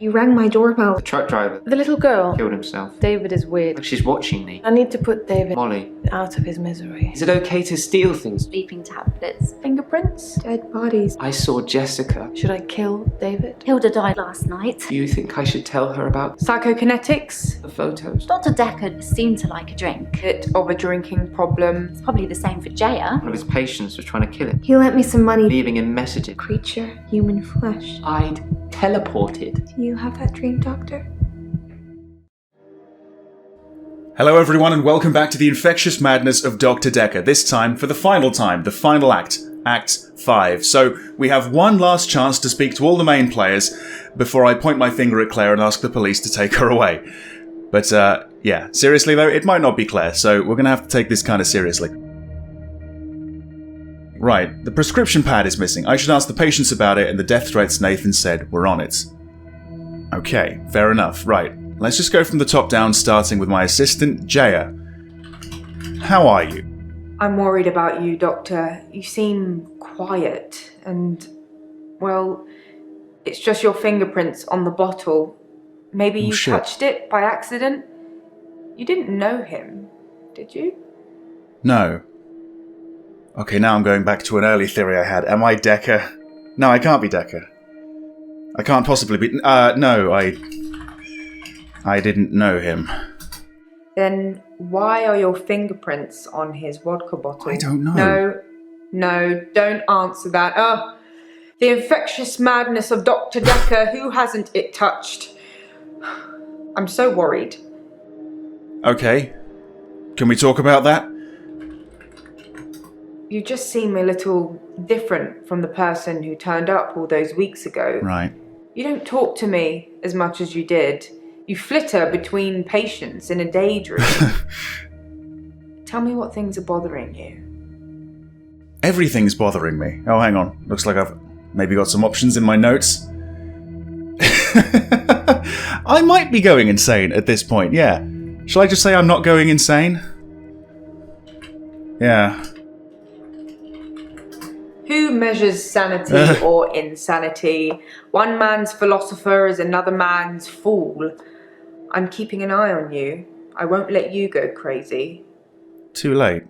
You rang my doorbell. The truck driver The little girl. killed himself. David is weird. Like she's watching me. I need to put David Molly, out of his misery. is it okay to steal things? Sleeping tablets. Fingerprints? Dead bodies. I saw Jessica. Should I kill David? Hilda died last night. Do you think I should tell her about Psychokinetics. the photos? Dr. Dekker seemed to like a drink. Bit of a drinking problem. It's probably the same for Jaya. One of his patients was trying to kill him, He lent me some money. leaving him messages. Creature, human flesh. I'd teleported. Do you have that dream, Doctor? Hello everyone and welcome back to the infectious madness of Doctor Dekker, this time for the final act, Act 5. So we have one last chance to speak to all the main players before I point my finger at Claire and ask the police to take her away. But yeah, seriously though, it might not be Claire, so we're gonna have to take this kind of seriously. Right, the prescription pad is missing. I should ask the patients about it and the death threats Nathan said were on it. Okay, fair enough. Right, let's just go from the top down, starting with my assistant, Jaya. How are you? I'm worried about you, Doctor. You seem quiet and, well, it's just your fingerprints on the bottle. Maybe you touched it by accident? You didn't know him, did you? No. Okay, now I'm going back to an early theory I had. Am I Dekker? No, I can't be Dekker. I can't possibly be... no, I didn't know him. Then why are your fingerprints on his vodka bottle? I don't know. No, don't answer that. Oh, the infectious madness of Doctor Dekker. Who hasn't it touched? I'm so worried. Okay. Can we talk about that? You just seem a little different from the person who turned up all those weeks ago. Right. You don't talk to me as much as you did. You flitter between patients in a daydream. Tell me what things are bothering you. Everything's bothering me. Oh, hang on. Looks like I've maybe got some options in my notes. I might be going insane at this point, yeah. Shall I just say I'm not going insane? Yeah. Who measures sanity or insanity? One man's philosopher is another man's fool. I'm keeping an eye on you. I won't let you go crazy. Too late.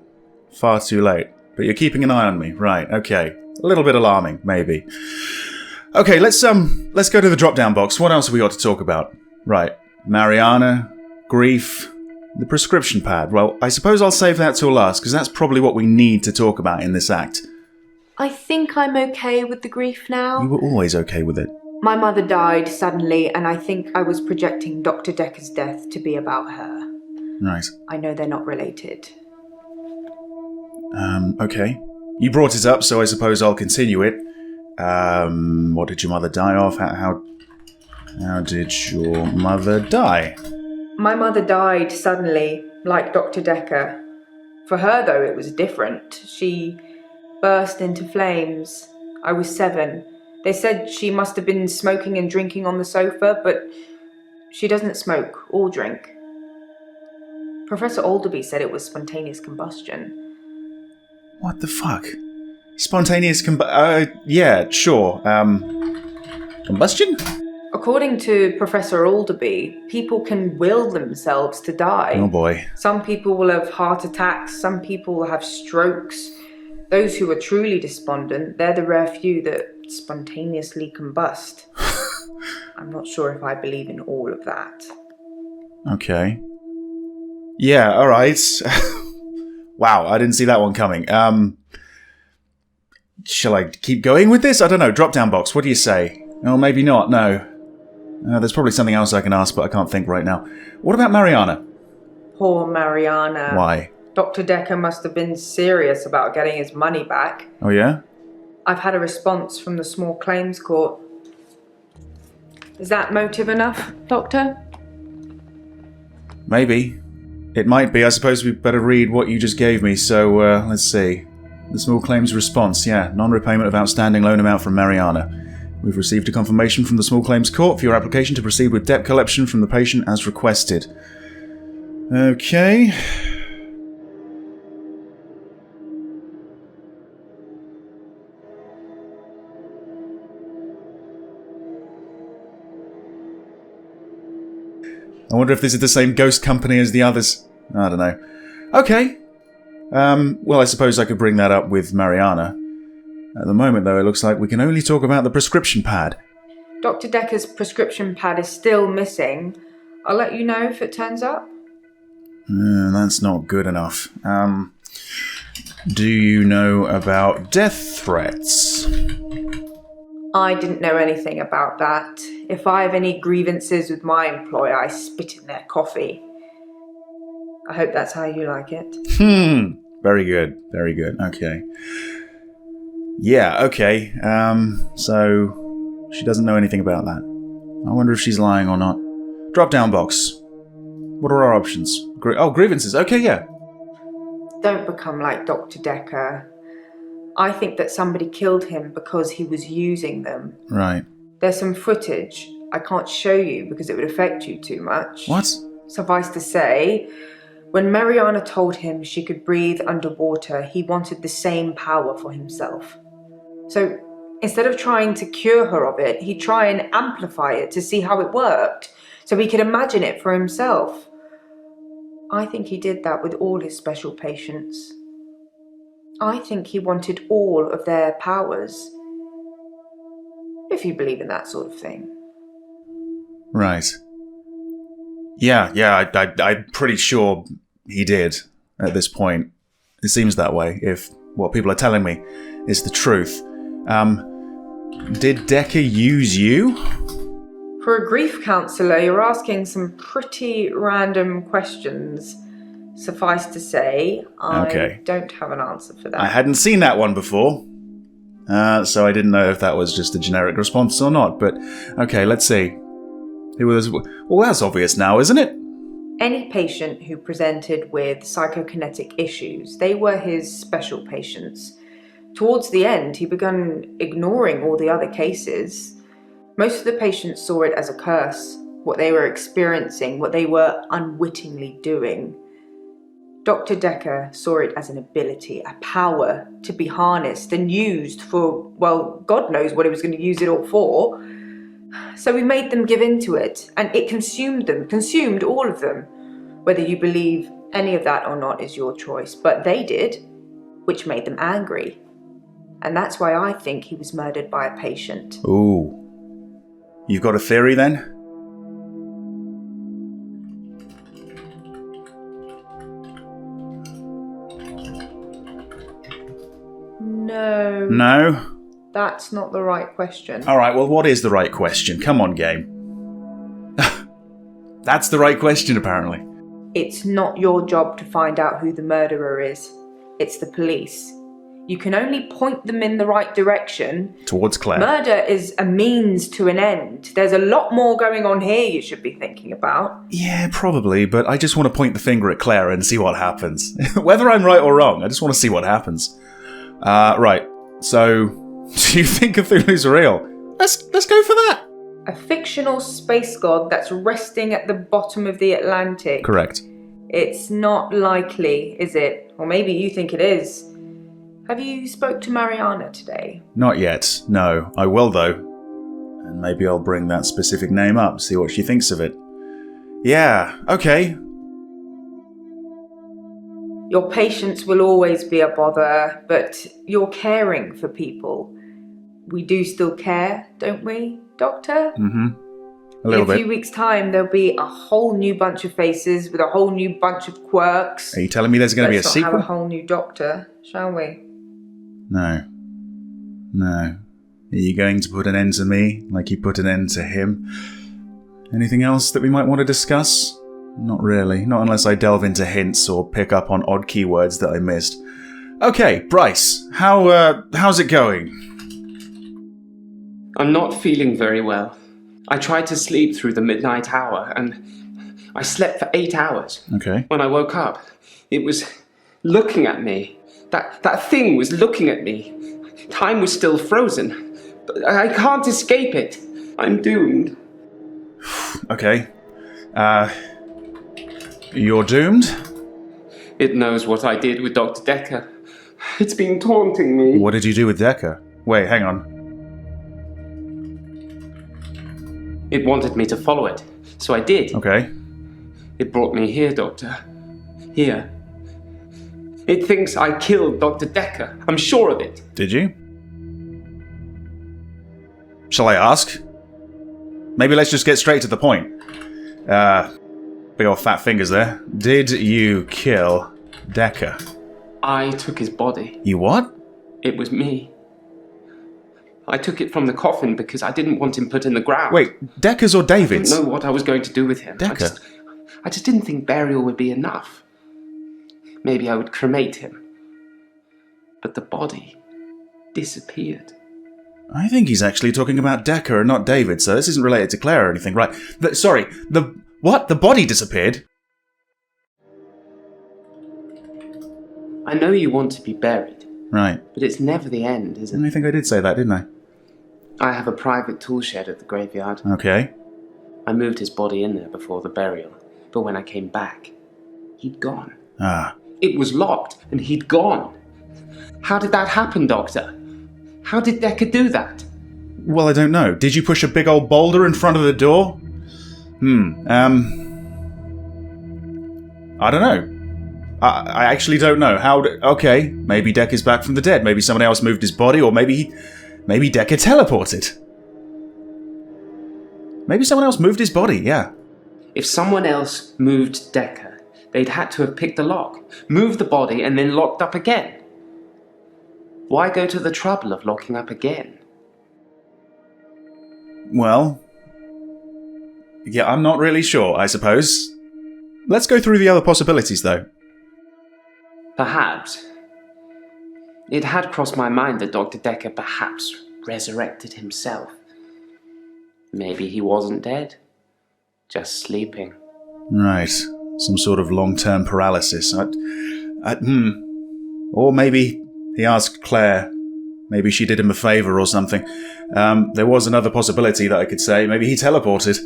Far too late. But you're keeping an eye on me. Right, okay. A little bit alarming, maybe. Okay, let's go to the drop-down box. What else have we got to talk about? Right. Mariana, grief, the prescription pad. Well, I suppose I'll save that till last, because that's probably what we need to talk about in this act. I think I'm okay with the grief now. You were always okay with it. My mother died suddenly, and I think I was projecting Dr. Dekker's death to be about her. Right. I know they're not related. Okay. You brought it up, so I suppose I'll continue it. What did your mother die of? How did your mother die? My mother died suddenly, like Dr. Dekker. For her, though, it was different. She burst into flames. I was 7. They said she must have been smoking and drinking on the sofa, but she doesn't smoke or drink. Professor Alderby said it was spontaneous combustion. What the fuck? Spontaneous yeah, sure. Combustion? According to Professor Alderby, people can will themselves to die. Oh boy. Some people will have heart attacks, some people will have strokes. Those who are truly despondent, they're the rare few that spontaneously combust. I'm not sure if I believe in all of that. Okay. Yeah, alright. Wow, I didn't see that one coming. Shall I keep going with this? I don't know. Drop down box, what do you say? Oh, maybe not, no. There's probably something else I can ask, but I can't think right now. What about Mariana? Poor Mariana. Why? Dr. Dekker must have been serious about getting his money back. Oh, yeah? I've had a response from the small claims court. Is that motive enough, Doctor? Maybe. It might be. I suppose we'd better read what you just gave me, so, let's see. The small claims response, yeah. Non-repayment of outstanding loan amount from Mariana. We've received a confirmation from the small claims court for your application to proceed with debt collection from the patient as requested. Okay. I wonder if this is the same ghost company as the others. I don't know. Okay. Well, I suppose I could bring that up with Mariana. At the moment, though, it looks like we can only talk about the prescription pad. Dr. Dekker's prescription pad is still missing. I'll let you know if it turns up. That's not good enough. Do you know about death threats? I didn't know anything about that. If I have any grievances with my employer, I spit in their coffee. I hope that's how you like it. Very good. Very good. Okay. Yeah, okay. So she doesn't know anything about that. I wonder if she's lying or not. Drop down box. What are our options? Grievances. Okay, yeah. Don't become like Dr. Dekker. I think that somebody killed him because he was using them. Right. There's some footage I can't show you because it would affect you too much. What? Suffice to say, when Mariana told him she could breathe underwater, he wanted the same power for himself. So instead of trying to cure her of it, he'd try and amplify it to see how it worked, so he could imagine it for himself. I think he did that with all his special patients. I think he wanted all of their powers. If you believe in that sort of thing. Right. Yeah, I'm pretty sure he did at this point. It seems that way, if what people are telling me is the truth. Did Dekker use you? For a grief counsellor, you're asking some pretty random questions. Suffice to say, I don't have an answer for that. I hadn't seen that one before, so I didn't know if that was just a generic response or not, but okay, let's see. Well, that's obvious now, isn't it? Any patient who presented with psychokinetic issues, they were his special patients. Towards the end, he began ignoring all the other cases. Most of the patients saw it as a curse, what they were experiencing, what they were unwittingly doing. Dr. Dekker saw it as an ability, a power to be harnessed and used for, well, God knows what he was going to use it all for. So we made them give in to it, and it consumed them, consumed all of them. Whether you believe any of that or not is your choice, but they did, which made them angry. And that's why I think he was murdered by a patient. Ooh. You've got a theory then? No. No? That's not the right question. Alright, well, what is the right question? Come on, game. That's the right question, apparently. It's not your job to find out who the murderer is. It's the police. You can only point them in the right direction. Towards Claire. Murder is a means to an end. There's a lot more going on here you should be thinking about. Yeah, probably, but I just want to point the finger at Claire and see what happens. Whether I'm right or wrong, I just want to see what happens. Right, so, do you think Cthulhu's real? Let's go for that. A fictional space god that's resting at the bottom of the Atlantic. Correct. It's not likely, is it? Or maybe you think it is. Have you spoke to Mariana today? Not yet, no. I will, though. And maybe I'll bring that specific name up, see what she thinks of it. Yeah, okay. Your patients will always be a bother, but you're caring for people. We do still care, don't we, Doctor? Mm-hmm. A little bit. In a few weeks' time, there'll be a whole new bunch of faces with a whole new bunch of quirks. Are you telling me there's going to be a sequel? Let's not have a whole new Doctor, shall we? No. Are you going to put an end to me, like you put an end to him? Anything else that we might want to discuss? Not really. Not unless I delve into hints or pick up on odd keywords that I missed. Okay, Bryce, how's it going? I'm not feeling very well. I tried to sleep through the midnight hour, and I slept for 8 hours. Okay. When I woke up, it was looking at me. That thing was looking at me. Time was still frozen. But I can't escape it. I'm doomed. Okay. You're doomed? It knows what I did with Dr. Dekker. It's been taunting me. What did you do with Dekker? Wait, hang on. It wanted me to follow it, so I did. Okay. It brought me here, Doctor. Here. It thinks I killed Dr. Dekker. I'm sure of it. Did you? Shall I ask? Maybe let's just get straight to the point. Big old fat fingers there. Did you kill Dekker? I took his body. You what? It was me. I took it from the coffin because I didn't want him put in the ground. Wait, Dekker's or I David's? didn't know what I was going to do with him. Dekker? I just didn't think burial would be enough. Maybe I would cremate him. But the body disappeared. I think he's actually talking about Dekker and not David, so this isn't related to Claire or anything, right? Sorry, what? The body disappeared? I know you want to be buried, Right. but it's never the end, is it? I think I did say that, didn't I? I have a private tool shed at the graveyard. Okay. I moved his body in there before the burial, but when I came back, he'd gone. Ah. It was locked, and he'd gone. How did that happen, Doctor? How did Dekker do that? Well, I don't know. Did you push a big old boulder in front of the door? I don't know. I actually don't know. Okay, maybe Dekker's back from the dead. Maybe someone else moved his body, or maybe Dekker teleported. Maybe someone else moved his body, yeah. If someone else moved Dekker, they'd had to have picked the lock, moved the body, and then locked up again. Why go to the trouble of locking up again? Well, yeah, I'm not really sure, I suppose. Let's go through the other possibilities, though. Perhaps. It had crossed my mind that Dr. Dekker perhaps resurrected himself. Maybe he wasn't dead, just sleeping. Right, some sort of long-term paralysis. Or maybe he asked Claire. Maybe she did him a favour or something. There was another possibility that I could say. Maybe he teleported.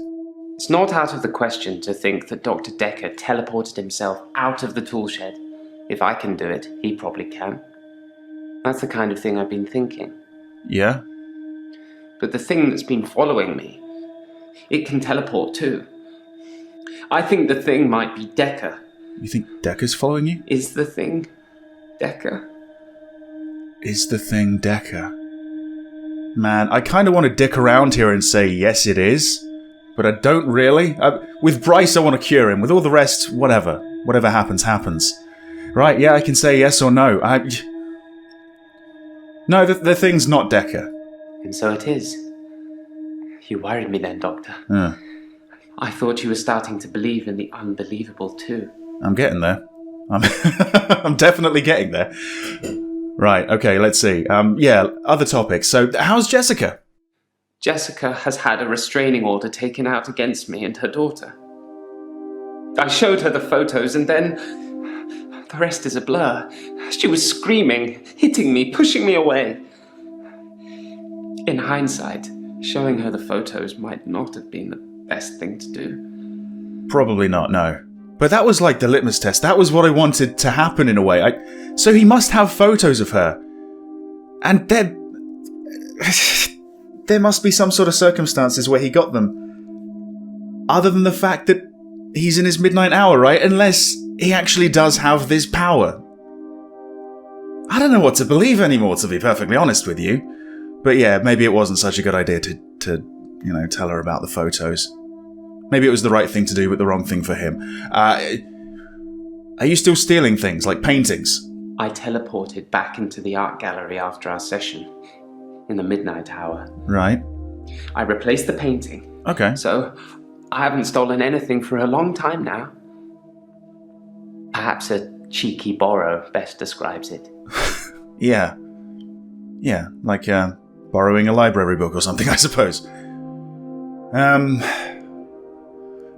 It's not out of the question to think that Dr. Dekker teleported himself out of the tool shed. If I can do it, he probably can. That's the kind of thing I've been thinking. Yeah? But the thing that's been following me, it can teleport too. I think the thing might be Dekker. You think Dekker's following you? Is the thing Dekker? Is the thing Dekker? Man, I kind of want to dick around here and say yes it is, but I don't really. With Bryce I want to cure him, with all the rest, whatever. Whatever happens, happens. Right, yeah, I can say yes or no. No, the thing's not Dekker. And so it is. You worried me then, Doctor. Yeah. I thought you were starting to believe in the unbelievable too. I'm getting there. I'm definitely getting there. Right, okay, let's see. Yeah, other topics. So, how's Jessica? Jessica has had a restraining order taken out against me and her daughter. I showed her the photos and then the rest is a blur. She was screaming, hitting me, pushing me away. In hindsight, showing her the photos might not have been the best thing to do. Probably not, no. But that was like the litmus test. That was what I wanted to happen in a way. So he must have photos of her. And there must be some sort of circumstances where he got them. Other than the fact that he's in his midnight hour, right? Unless he actually does have this power. I don't know what to believe anymore, to be perfectly honest with you. But yeah, maybe it wasn't such a good idea to tell her about the photos. Maybe it was the right thing to do, but the wrong thing for him. Are you still stealing things, like paintings? I teleported back into the art gallery after our session, in the midnight hour. Right. I replaced the painting. Okay. So, I haven't stolen anything for a long time now. Perhaps a cheeky borrow best describes it. Yeah. Yeah, like borrowing a library book or something, I suppose.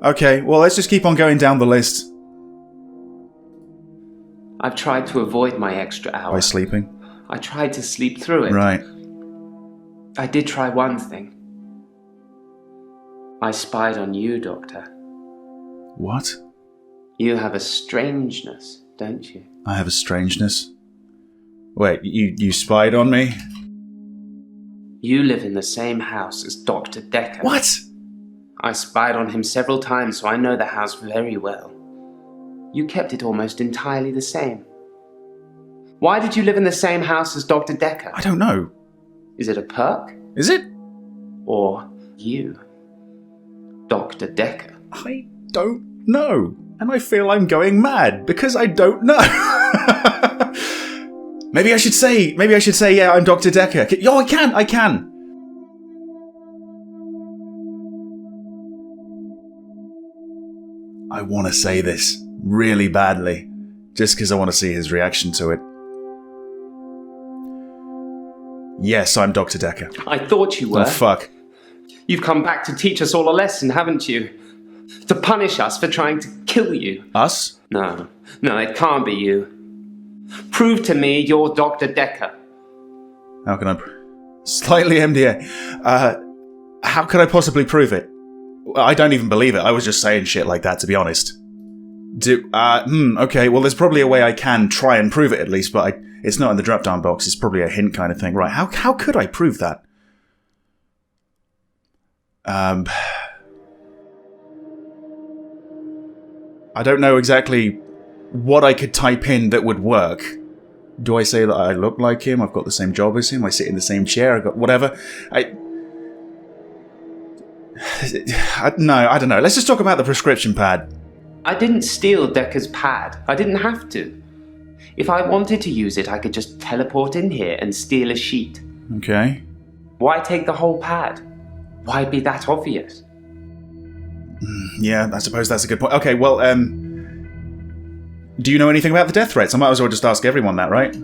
Okay, well, let's just keep on going down the list. I've tried to avoid my extra hour. By sleeping? I tried to sleep through it. Right. I did try one thing. I spied on you, Doctor. What? You have a strangeness, don't you? I have a strangeness? Wait, you spied on me? You live in the same house as Dr. Dekker. What? I spied on him several times, so I know the house very well. You kept it almost entirely the same. Why did you live in the same house as Dr. Dekker? I don't know. Is it a perk? Is it? Or you, Dr. Dekker? I don't know. And I feel I'm going mad because I don't know. Maybe I should say, yeah, I'm Dr. Dekker. Yo, I can. I want to say this really badly, just because I want to see his reaction to it. Yes, I'm Dr. Dekker. I thought you were. Oh, fuck. You've come back to teach us all a lesson, haven't you? To punish us for trying to kill you. Us? No, it can't be you. Prove to me you're Dr. Dekker. How can I... Slightly MDA. How could I possibly prove it? I don't even believe it. I was just saying shit like that, to be honest. Okay, well, there's probably a way I can try and prove it at least, but it's not in the drop-down box. It's probably a hint kind of thing. Right, how could I prove that? I don't know exactly what I could type in that would work. Do I say that I look like him? I've got the same job as him? I sit in the same chair? I got whatever? No, I don't know. Let's just talk about the prescription pad. I didn't steal Dekker's pad. I didn't have to. If I wanted to use it, I could just teleport in here and steal a sheet. Okay. Why take the whole pad? Why be that obvious? Yeah, I suppose that's a good point. Okay, well, do you know anything about the death threats? I might as well just ask everyone that, right?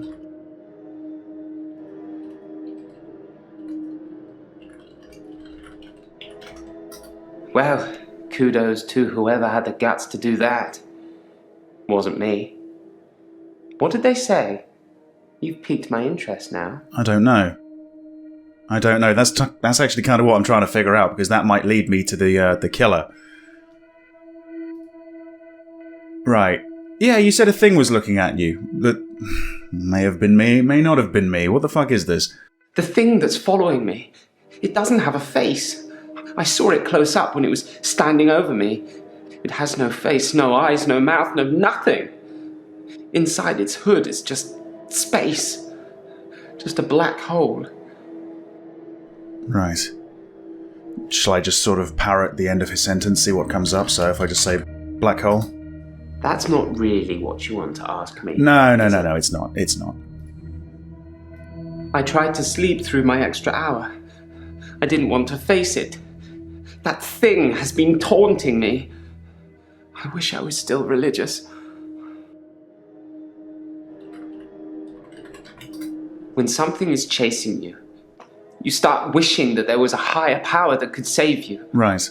Well, kudos to whoever had the guts to do that. Wasn't me. What did they say? You've piqued my interest now. I don't know. That's actually kind of what I'm trying to figure out, because that might lead me to the killer. Right. Yeah, you said a thing was looking at you. That may have been me, may not have been me. What the fuck is this? The thing that's following me, it doesn't have a face. I saw it close up when it was standing over me. It has no face, no eyes, no mouth, no nothing. Inside its hood is just space. Just a black hole. Right. Shall I just sort of parrot the end of his sentence, see what comes up? So if I just say black hole? That's not really what you want to ask me. No, it's not. It's not. I tried to sleep through my extra hour. I didn't want to face it. That thing has been taunting me. I wish I was still religious. When something is chasing you, you start wishing that there was a higher power that could save you. Right.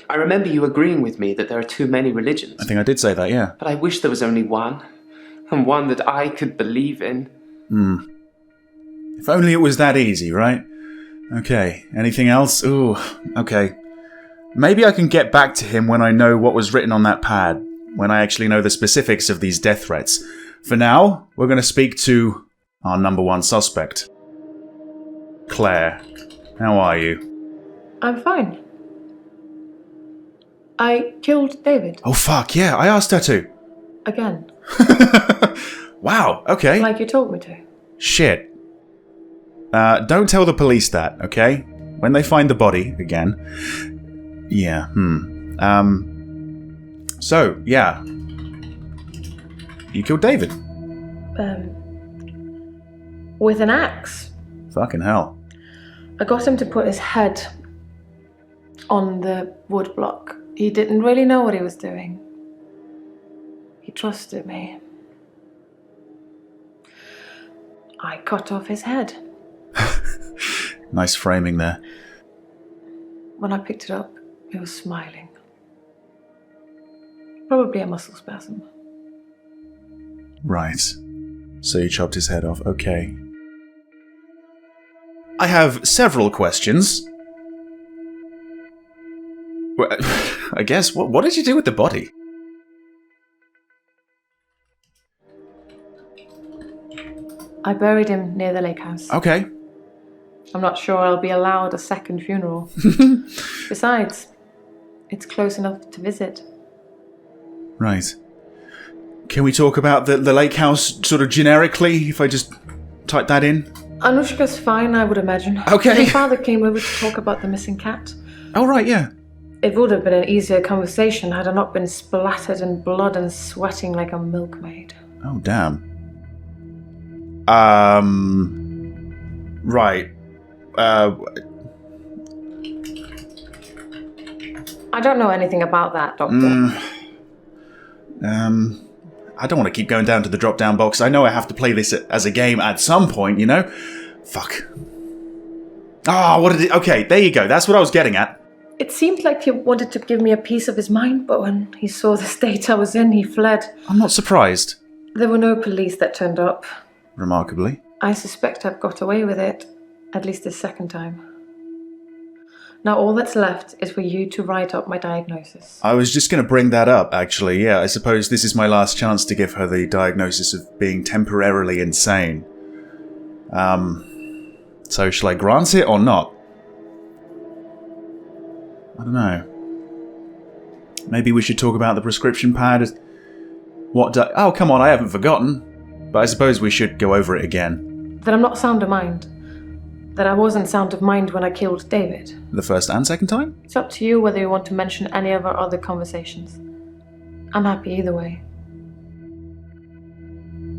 I remember you agreeing with me that there are too many religions. I think I did say that, yeah. But I wish there was only one, and one that I could believe in. If only it was that easy, right? Okay, anything else? Ooh, okay. Maybe I can get back to him when I know what was written on that pad, when I actually know the specifics of these death threats. For now, we're going to speak to our number one suspect. Claire, how are you? I'm fine. I killed David. Oh fuck, yeah, I asked her to. Again. Wow, okay. Like you told me to. Shit. Don't tell the police that, okay? When they find the body, again. Yeah, So, yeah. You killed David. With an axe. Fucking hell. I got him to put his head on the wood block. He didn't really know what he was doing. He trusted me. I cut off his head. Nice framing there. When I picked it up, he was smiling. Probably a muscle spasm. Right. So you chopped his head off, okay. I have several questions. Well, I guess, what did you do with the body? I buried him near the lake house. Okay. I'm not sure I'll be allowed a second funeral. Besides, it's close enough to visit. Right. Can we talk about the lake house sort of generically, if I just type that in? Anushka's fine, I would imagine. Okay. Her father came over to talk about the missing cat. Oh, right, yeah. It would have been an easier conversation had I not been splattered in blood and sweating like a milkmaid. Oh, damn. Right. I don't know anything about that, Doctor. I don't want to keep going down to the drop-down box. I know I have to play this as a game at some point, you know? Fuck. Ah, what did it... Okay, there you go. That's what I was getting at. It seemed like he wanted to give me a piece of his mind, but when he saw the state I was in, he fled. I'm not surprised. There were no police that turned up. Remarkably. I suspect I've got away with it, at least this second time. Now all that's left is for you to write up my diagnosis. I was just going to bring that up, actually. Yeah, I suppose this is my last chance to give her the diagnosis of being temporarily insane. So shall I grant it or not? I don't know. Maybe we should talk about the prescription pad. Oh, come on, I haven't forgotten. But I suppose we should go over it again. That I'm not sound of mind. That I wasn't sound of mind when I killed David. The first and second time? It's up to you whether you want to mention any of our other conversations. I'm happy either way.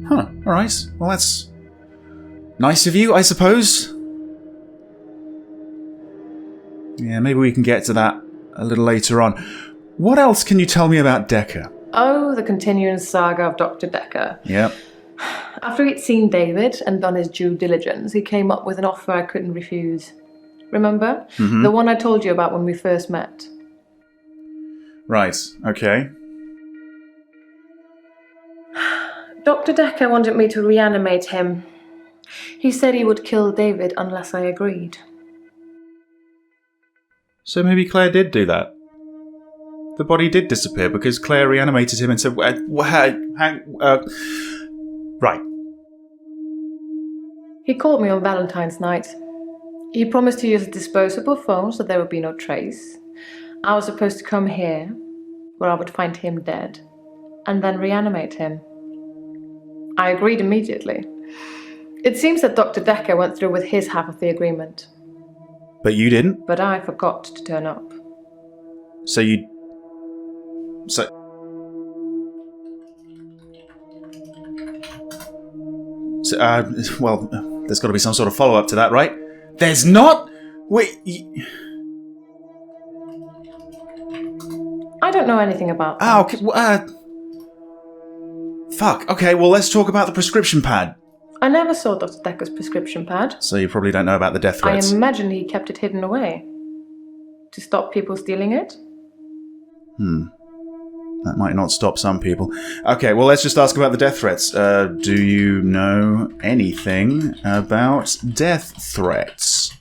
Huh, alright. Well, that's nice of you, I suppose. Yeah, maybe we can get to that a little later on. What else can you tell me about Dekker? Oh, the continuing saga of Dr. Dekker. Yep. After he'd seen David and done his due diligence, he came up with an offer I couldn't refuse. Remember? Mm-hmm. The one I told you about when we first met. Right, okay. Dr. Dekker wanted me to reanimate him. He said he would kill David unless I agreed. So maybe Claire did do that. The body did disappear because Claire reanimated him and said, right. He called me on Valentine's night. He promised to use a disposable phone so there would be no trace. I was supposed to come here, where I would find him dead, and then reanimate him. I agreed immediately. It seems that Dr. Dekker went through with his half of the agreement. But you didn't? But I forgot to turn up. So well, there's got to be some sort of follow-up to that, right? There's not? Wait... I don't know anything about that. Ah, okay, fuck, okay, well, let's talk about the prescription pad. I never saw Dr. Dekker's prescription pad. So you probably don't know about the death threats. I imagine he kept it hidden away. To stop people stealing it? That might not stop some people. Okay, well, let's just ask about the death threats. Do you know anything about death threats?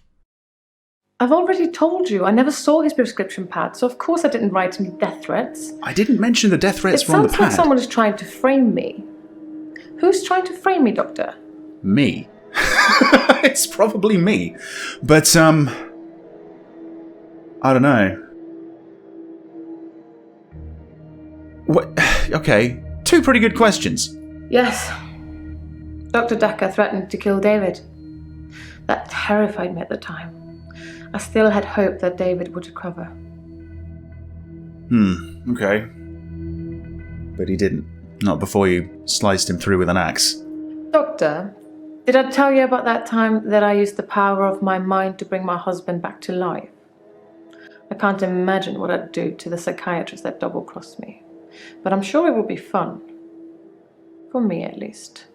I've already told you, I never saw his prescription pad, so of course I didn't write any death threats. I didn't mention the death threats It were on the sounds pad. like someone is trying to frame me. Who's trying to frame me, Doctor? Me. It's probably me. But, I don't know. What? Okay, two pretty good questions. Yes. Dr. Dekker threatened to kill David. That terrified me at the time. I still had hope that David would recover. Okay. But he didn't. Not before you sliced him through with an axe. Doctor, did I tell you about that time that I used the power of my mind to bring my husband back to life? I can't imagine what I'd do to the psychiatrist that double-crossed me. But I'm sure it would be fun. For me, at least.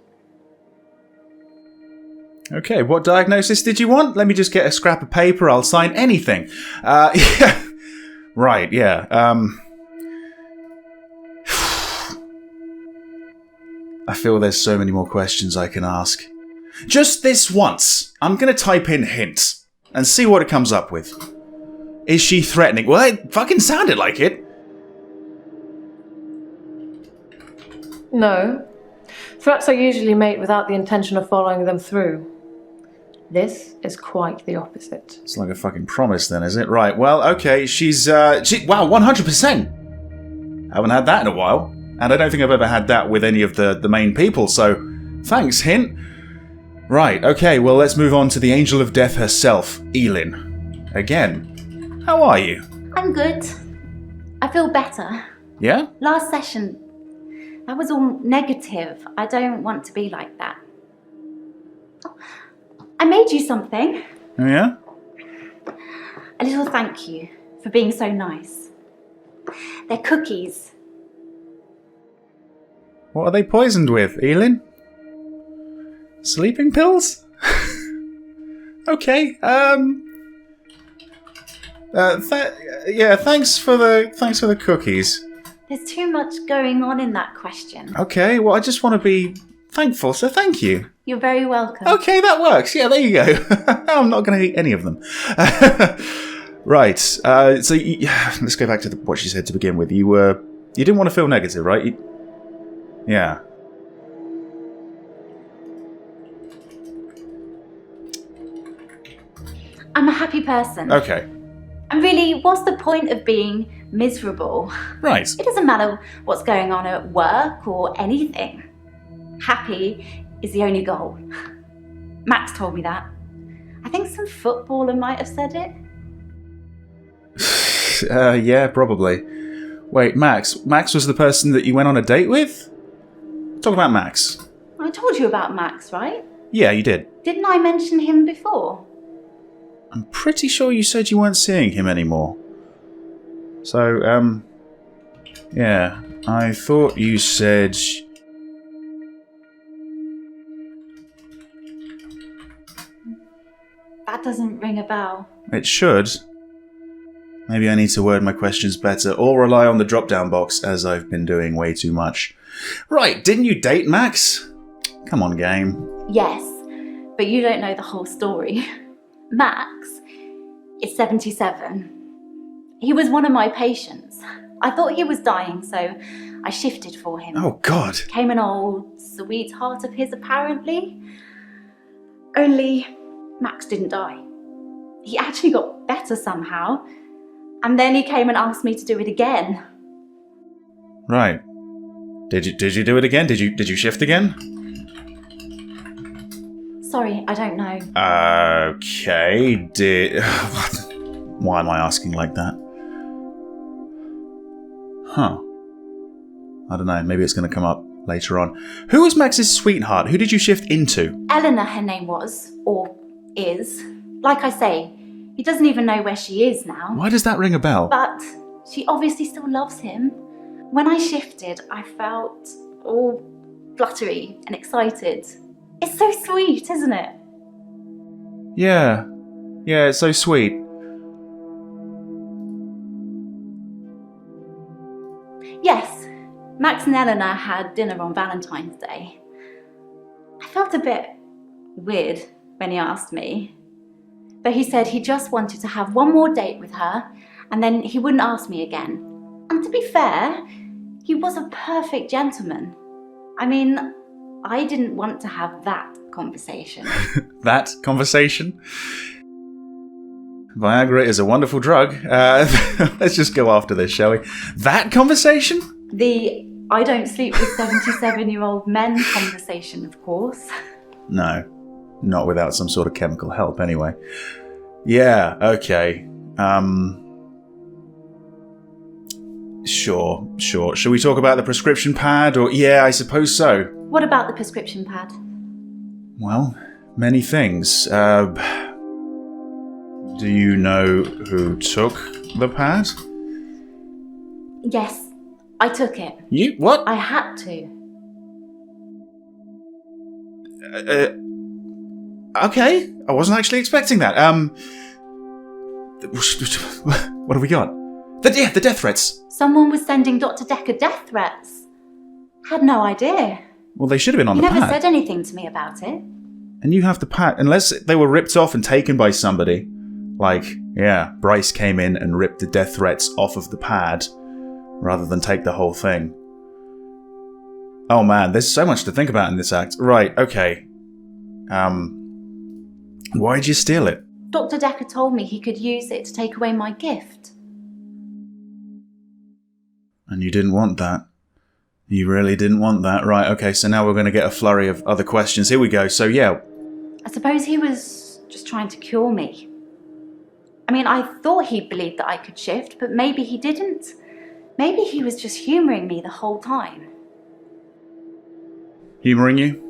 Okay, what diagnosis did you want? Let me just get a scrap of paper, I'll sign anything. Yeah. Right, yeah. I feel there's so many more questions I can ask. Just this once. I'm gonna type in hint and see what it comes up with. Is she threatening? Well, it fucking sounded like it. No. Threats are usually made without the intention of following them through. This is quite the opposite. It's like a fucking promise then, is it? Right, well, okay, wow, 100%! I haven't had that in a while. And I don't think I've ever had that with any of the main people, so thanks, hint. Right, okay, well, let's move on to the Angel of Death herself, Elin. Again, how are you? I'm good. I feel better. Yeah? Last session, that was all negative. I don't want to be like that. I made you something. Oh, yeah? A little thank you for being so nice. They're cookies. What are they poisoned with, Elin? Sleeping pills? Okay, thanks for the cookies. There's too much going on in that question. Okay, well, I just want to be thankful, so thank you. You're very welcome. Okay, that works. Yeah, there you go. I'm not going to eat any of them. Right, let's go back to what she said to begin with. You didn't want to feel negative, right? Yeah. I'm a happy person. Okay. And really, what's the point of being miserable? Right. It doesn't matter what's going on at work or anything. Happy is the only goal. Max told me that. I think some footballer might have said it. Yeah, probably. Wait, Max? Max was the person that you went on a date with? Talk about Max. I told you about Max, right? Yeah, you did. Didn't I mention him before? I'm pretty sure you said you weren't seeing him anymore. So, yeah, I thought you said... That doesn't ring a bell. It should. Maybe I need to word my questions better, or rely on the drop-down box, as I've been doing way too much. Right, didn't you date Max? Come on, game. Yes, but you don't know the whole story. Max is 77. He was one of my patients. I thought he was dying, so I shifted for him. Oh, God. Came an old sweetheart of his, apparently. Only Max didn't die. He actually got better somehow. And then he came and asked me to do it again. Right. Did you do it again? Did you shift again? Sorry, I don't know. Okay, Why am I asking like that? Huh. I don't know, maybe it's going to come up later on. Who was Max's sweetheart? Who did you shift into? Eleanor, her name was, or is. Like I say, he doesn't even know where she is now. Why does that ring a bell? But she obviously still loves him. When I shifted, I felt all fluttery and excited. It's so sweet, isn't it? Yeah, it's so sweet. Yes, Max and Eleanor had dinner on Valentine's Day. I felt a bit weird when he asked me. But he said he just wanted to have one more date with her, and then he wouldn't ask me again. And to be fair, he was a perfect gentleman. I mean, I didn't want to have that conversation. That conversation? Viagra is a wonderful drug. Let's just go after this, shall we? That conversation? The I don't sleep with 77-year-old men conversation, of course. No, not without some sort of chemical help, anyway. Yeah, okay. Sure. Shall we talk about the prescription pad, or... Yeah, I suppose so. What about the prescription pad? Well, many things. Do you know who took the pad? Yes, I took it. You? What? I had to. Okay, I wasn't actually expecting that. What have we got? The death threats. Someone was sending Dr. Dekker death threats. Had no idea. Well, they should have been on He the never pad. said anything to me about it. And you have the pad, unless they were ripped off and taken by somebody. Like, yeah, Bryce came in and ripped the death threats off of the pad, rather than take the whole thing. Oh man, there's so much to think about in this act. Right, okay. Why'd you steal it? Dr. Dekker told me he could use it to take away my gift. And you didn't want that. You really didn't want that. Right, okay, so now we're going to get a flurry of other questions. Here we go. So, yeah. I suppose he was just trying to cure me. I mean, I thought he believed that I could shift, but maybe he didn't. Maybe he was just humouring me the whole time. Humouring you?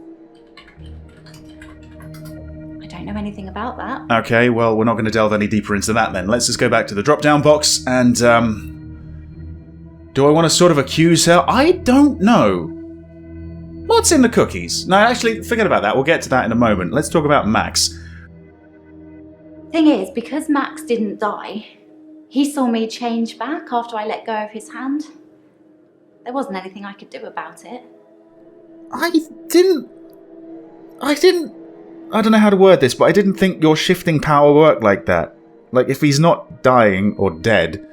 I don't know anything about that. Okay, well, we're not going to delve any deeper into that then. Let's just go back to the drop-down box and, do I want to sort of accuse her? I don't know. What's in the cookies? No, actually, forget about that. We'll get to that in a moment. Let's talk about Max. Thing is, because Max didn't die, he saw me change back after I let go of his hand. There wasn't anything I could do about it. I don't know how to word this, but I didn't think your shifting power worked like that. Like, if he's not dying or dead,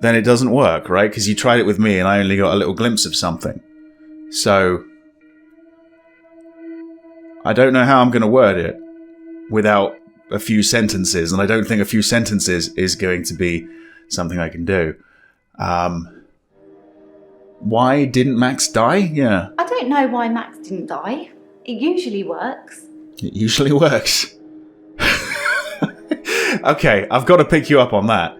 then it doesn't work, right? Because you tried it with me and I only got a little glimpse of something. So, I don't know how I'm going to word it without a few sentences, and I don't think a few sentences is going to be something I can do. Why didn't Max die? Yeah. I don't know why Max didn't die. It usually works. It usually works. Okay, I've got to pick you up on that.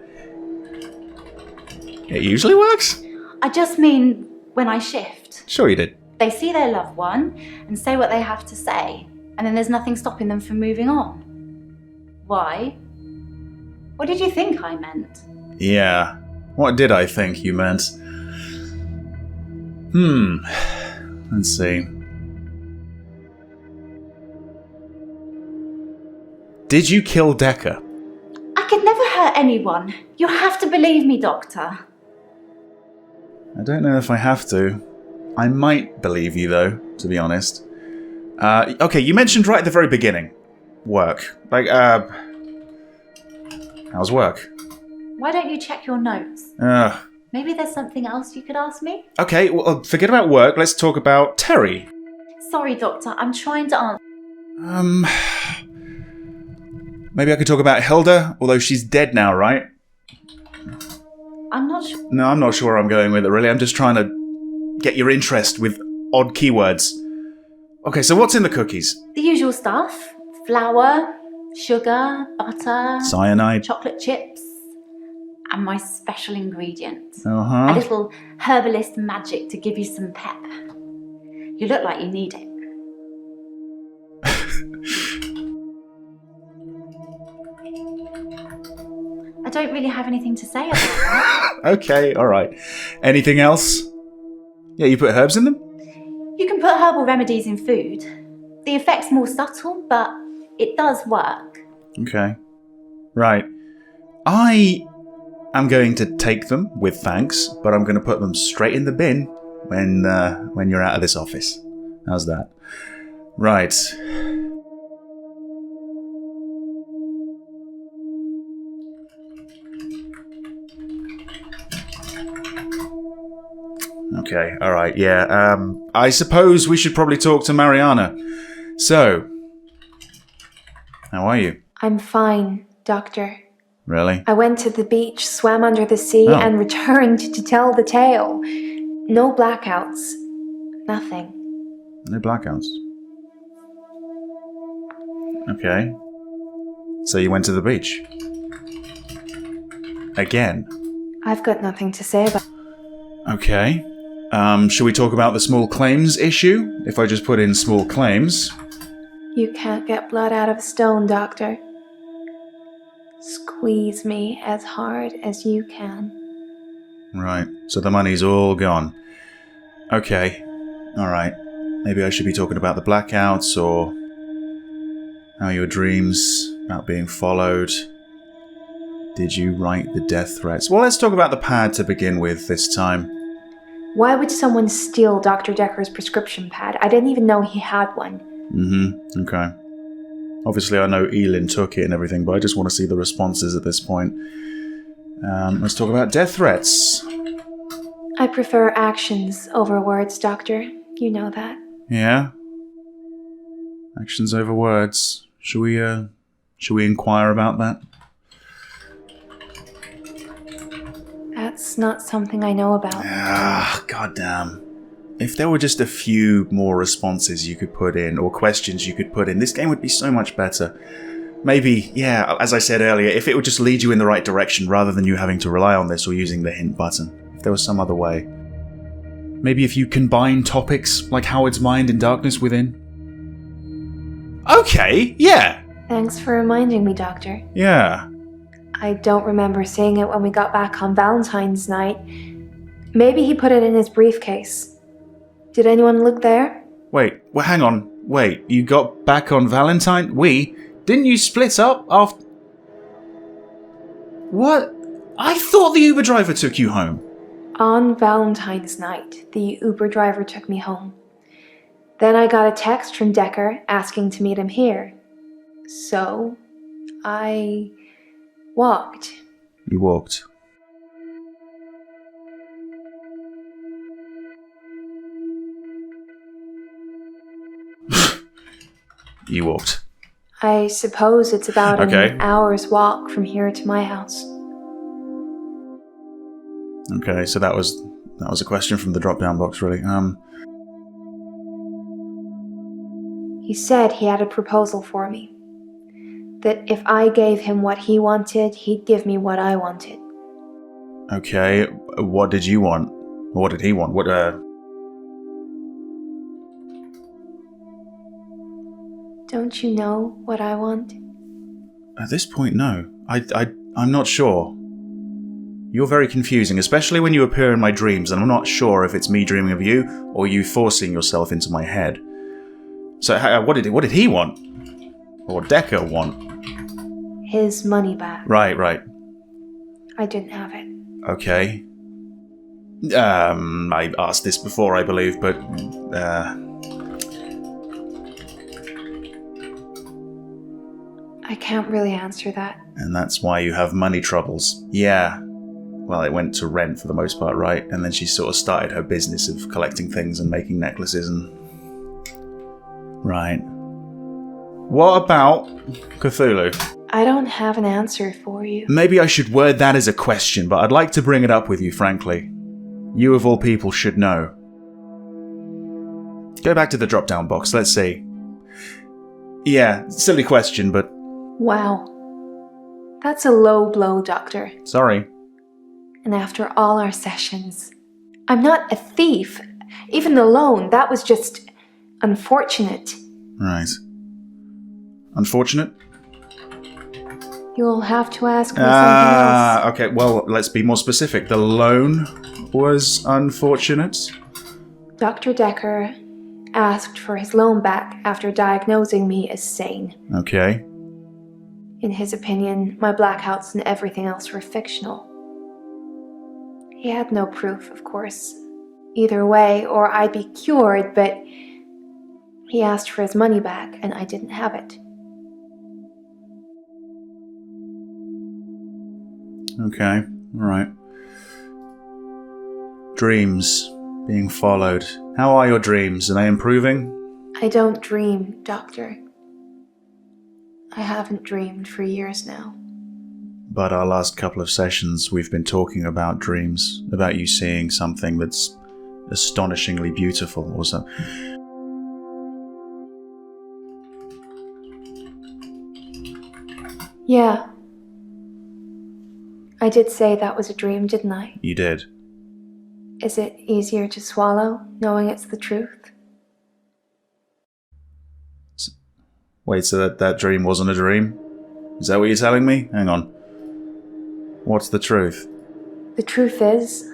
It usually works? I just mean when I shift. Sure you did. They see their loved one and say what they have to say, and then there's nothing stopping them from moving on. Why? What did you think I meant? Yeah. What did I think you meant? Let's see. Did you kill Dekker? I could never hurt anyone. You have to believe me, Doctor. I don't know if I have to. I might believe you, though, to be honest. Okay, you mentioned right at the very beginning. Work. Like, how's work? Why don't you check your notes? Maybe there's something else you could ask me? Okay, well, forget about work. Let's talk about Terry. Sorry, Doctor. I'm trying to answer. Maybe I could talk about Hilda, although she's dead now, right? I'm not sure. No, I'm not sure where I'm going with it, really. I'm just trying to get your interest with odd keywords. Okay, so what's in the cookies? The usual stuff. Flour, sugar, butter, Cyanide. chocolate chips, and my special ingredient. Uh-huh. A little herbalist magic to give you some pep. You look like you need it. I don't really have anything to say about that. Okay, alright. Anything else? Yeah, you put herbs in them? You can put herbal remedies in food. The effect's more subtle, but it does work. Okay. Right. I am going to take them with thanks, but I'm going to put them straight in the bin when you're out of this office. How's that? Right. Okay, alright, yeah. I suppose we should probably talk to Mariana. So, how are you? I'm fine, Doctor. Really? I went to the beach, swam under the sea, and returned to tell the tale. No blackouts. Nothing. No blackouts. Okay. So you went to the beach? Again? I've got nothing to say about. Okay. Should we talk about the small claims issue? If I just put in small claims. You can't get blood out of a stone, Doctor. Squeeze me as hard as you can. Right, so the money's all gone. Okay, alright. Maybe I should be talking about the blackouts, or how your dreams about being followed. Did you write the death threats? Well, let's talk about the pad to begin with this time. Why would someone steal Dr. Dekker's prescription pad? I didn't even know he had one. Okay. Obviously, I know Elin took it and everything, but I just want to see the responses at this point. Let's talk about death threats. I prefer actions over words, Doctor. You know that. Yeah? Actions over words. Should we inquire about that? That's not something I know about. Ah, goddamn. If there were just a few more responses you could put in, or questions you could put in, this game would be so much better. Maybe, yeah, as I said earlier, if it would just lead you in the right direction rather than you having to rely on this or using the hint button. If there was some other way. Maybe if you combine topics like Howard's mind and Darkness Within. Okay, yeah. Thanks for reminding me, Doctor. Yeah. I don't remember seeing it when we got back on Valentine's night. Maybe he put it in his briefcase. Did anyone look there? Wait, well, hang on. Wait, you got back on Valentine? Didn't you split up after... What? I thought the Uber driver took you home. On Valentine's night, the Uber driver took me home. Then I got a text from Dekker asking to meet him here. So, I walked. You walked. You walked. I suppose it's about Okay. an hour's walk from here to my house. Okay, so that was a question from the drop-down box, really. He said he had a proposal for me. That if I gave him what he wanted, he'd give me what I wanted. Okay, what did you want? What did he want? Don't you know what I want? At this point, no. I'm not sure. You're very confusing, especially when you appear in my dreams, and I'm not sure if it's me dreaming of you, or you forcing yourself into my head. So, what did he want? Or Dekker want? His money back. Right. I didn't have it. Okay. I asked this before, I believe, but, I can't really answer that. And that's why you have money troubles. Yeah. Well, it went to rent for the most part, right? And then she sort of started her business of collecting things and making necklaces and... Right. What about Cthulhu? I don't have an answer for you. Maybe I should word that as a question, but I'd like to bring it up with you, frankly. You of all people should know. Go back to the drop-down box, let's see. Yeah, silly question, but... Wow. That's a low blow, Doctor. Sorry. And after all our sessions. I'm not a thief. Even the loan, that was just unfortunate. Right. Unfortunate? You'll have to ask me something else. Okay, well, let's be more specific. The loan was unfortunate? Dr. Dekker asked for his loan back after diagnosing me as sane. Okay. In his opinion, my blackouts and everything else were fictional. He had no proof, of course. Either way, or I'd be cured, but he asked for his money back, and I didn't have it. Okay, alright. Dreams. Being followed. How are your dreams? Are they improving? I don't dream, Doctor. I haven't dreamed for years now. But our last couple of sessions, we've been talking about dreams. About you seeing something that's astonishingly beautiful or so. Yeah. I did say that was a dream, didn't I? You did. Is it easier to swallow, knowing it's the truth? Wait, so that dream wasn't a dream? Is that what you're telling me? Hang on. What's the truth? The truth is,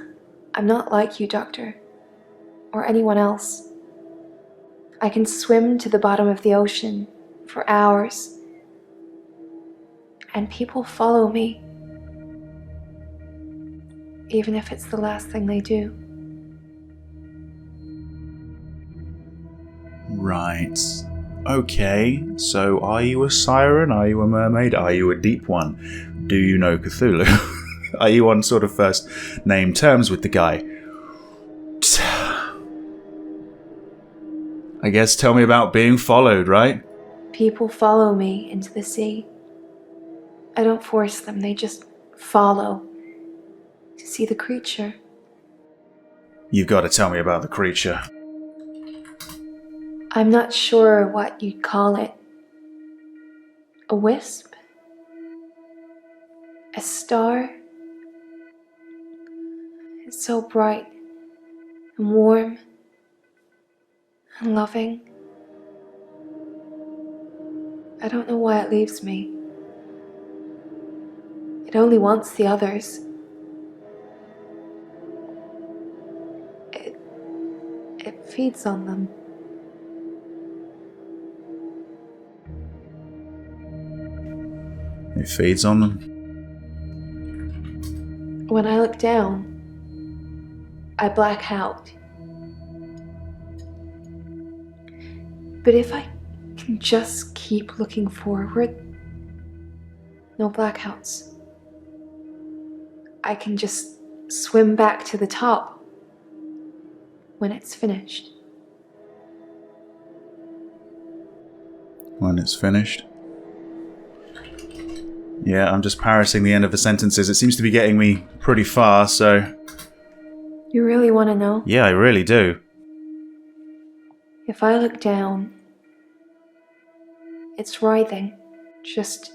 I'm not like you, Doctor. Or anyone else. I can swim to the bottom of the ocean for hours. And people follow me. Even if it's the last thing they do. Right. Okay, so are you a siren? Are you a mermaid? Are you a deep one? Do you know Cthulhu? Are you on sort of first name terms with the guy? I guess tell me about being followed, right? People follow me into the sea. I don't force them, they just follow to see the creature. You've got to tell me about the creature. I'm not sure what you'd call it. A wisp? A star? It's so bright and warm and loving. I don't know why it leaves me. It only wants the others. It feeds on them. It feeds on them. When I look down, I black out. But if I can just keep looking forward, no blackouts. I can just swim back to the top when it's finished. When it's finished. Yeah, I'm just parroting the end of the sentences. It seems to be getting me pretty far, so... You really want to know? Yeah, I really do. If I look down, it's writhing. Just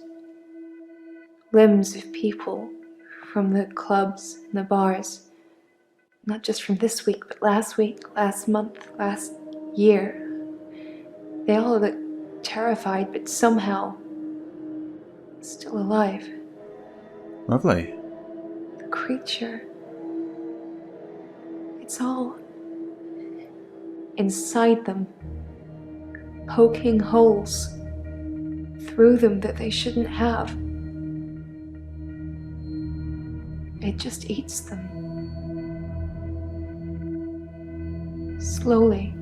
limbs of people from the clubs and the bars. Not just from this week, but last week, last month, last year. They all look terrified, but somehow still alive. Lovely. The creature. It's all inside them, poking holes through them that they shouldn't have. It just eats them. Slowly.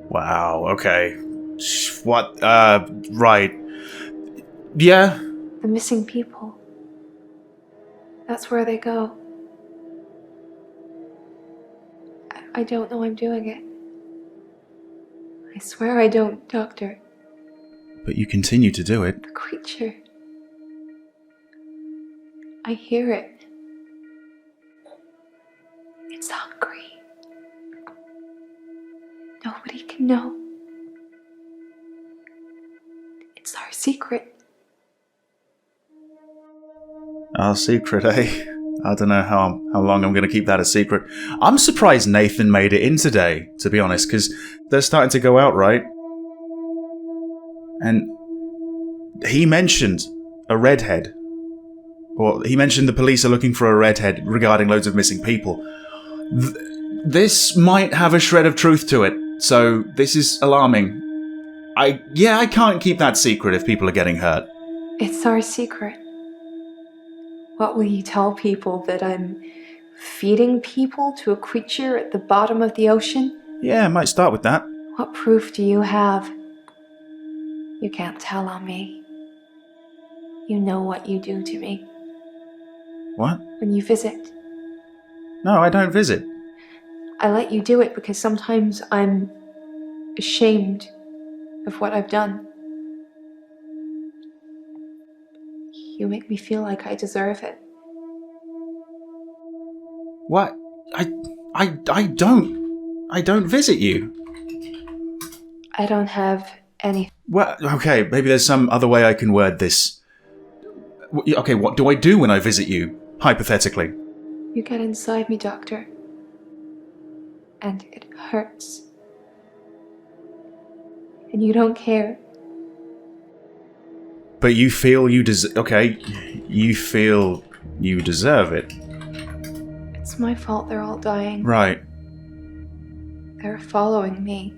Wow, okay. What? Right. Yeah? The missing people. That's where they go. I don't know I'm doing it. I swear I don't, Doctor. But you continue to do it. The creature. I hear it. It's hungry. Nobody can know. It's our secret. Our secret, eh? I don't know how long I'm going to keep that a secret. I'm surprised Nathan made it in today, to be honest, because they're starting to go out, right? And he mentioned a redhead. Or he mentioned the police are looking for a redhead regarding loads of missing people. This might have a shred of truth to it, so this is alarming. I can't keep that secret if people are getting hurt. It's our secret. What will you tell people, that I'm feeding people to a creature at the bottom of the ocean? Yeah, I might start with that. What proof do you have? You can't tell on me. You know what you do to me. What? When you visit. No, I don't visit. I let you do it because sometimes I'm ashamed of what I've done. You make me feel like I deserve it. What? I don't visit you. I don't have any. Well, okay, maybe there's some other way I can word this. Okay, what do I do when I visit you? Hypothetically. You get inside me, Doctor. And it hurts. And you don't care. But you feel you you feel you deserve it. It's my fault they're all dying. Right. They're following me.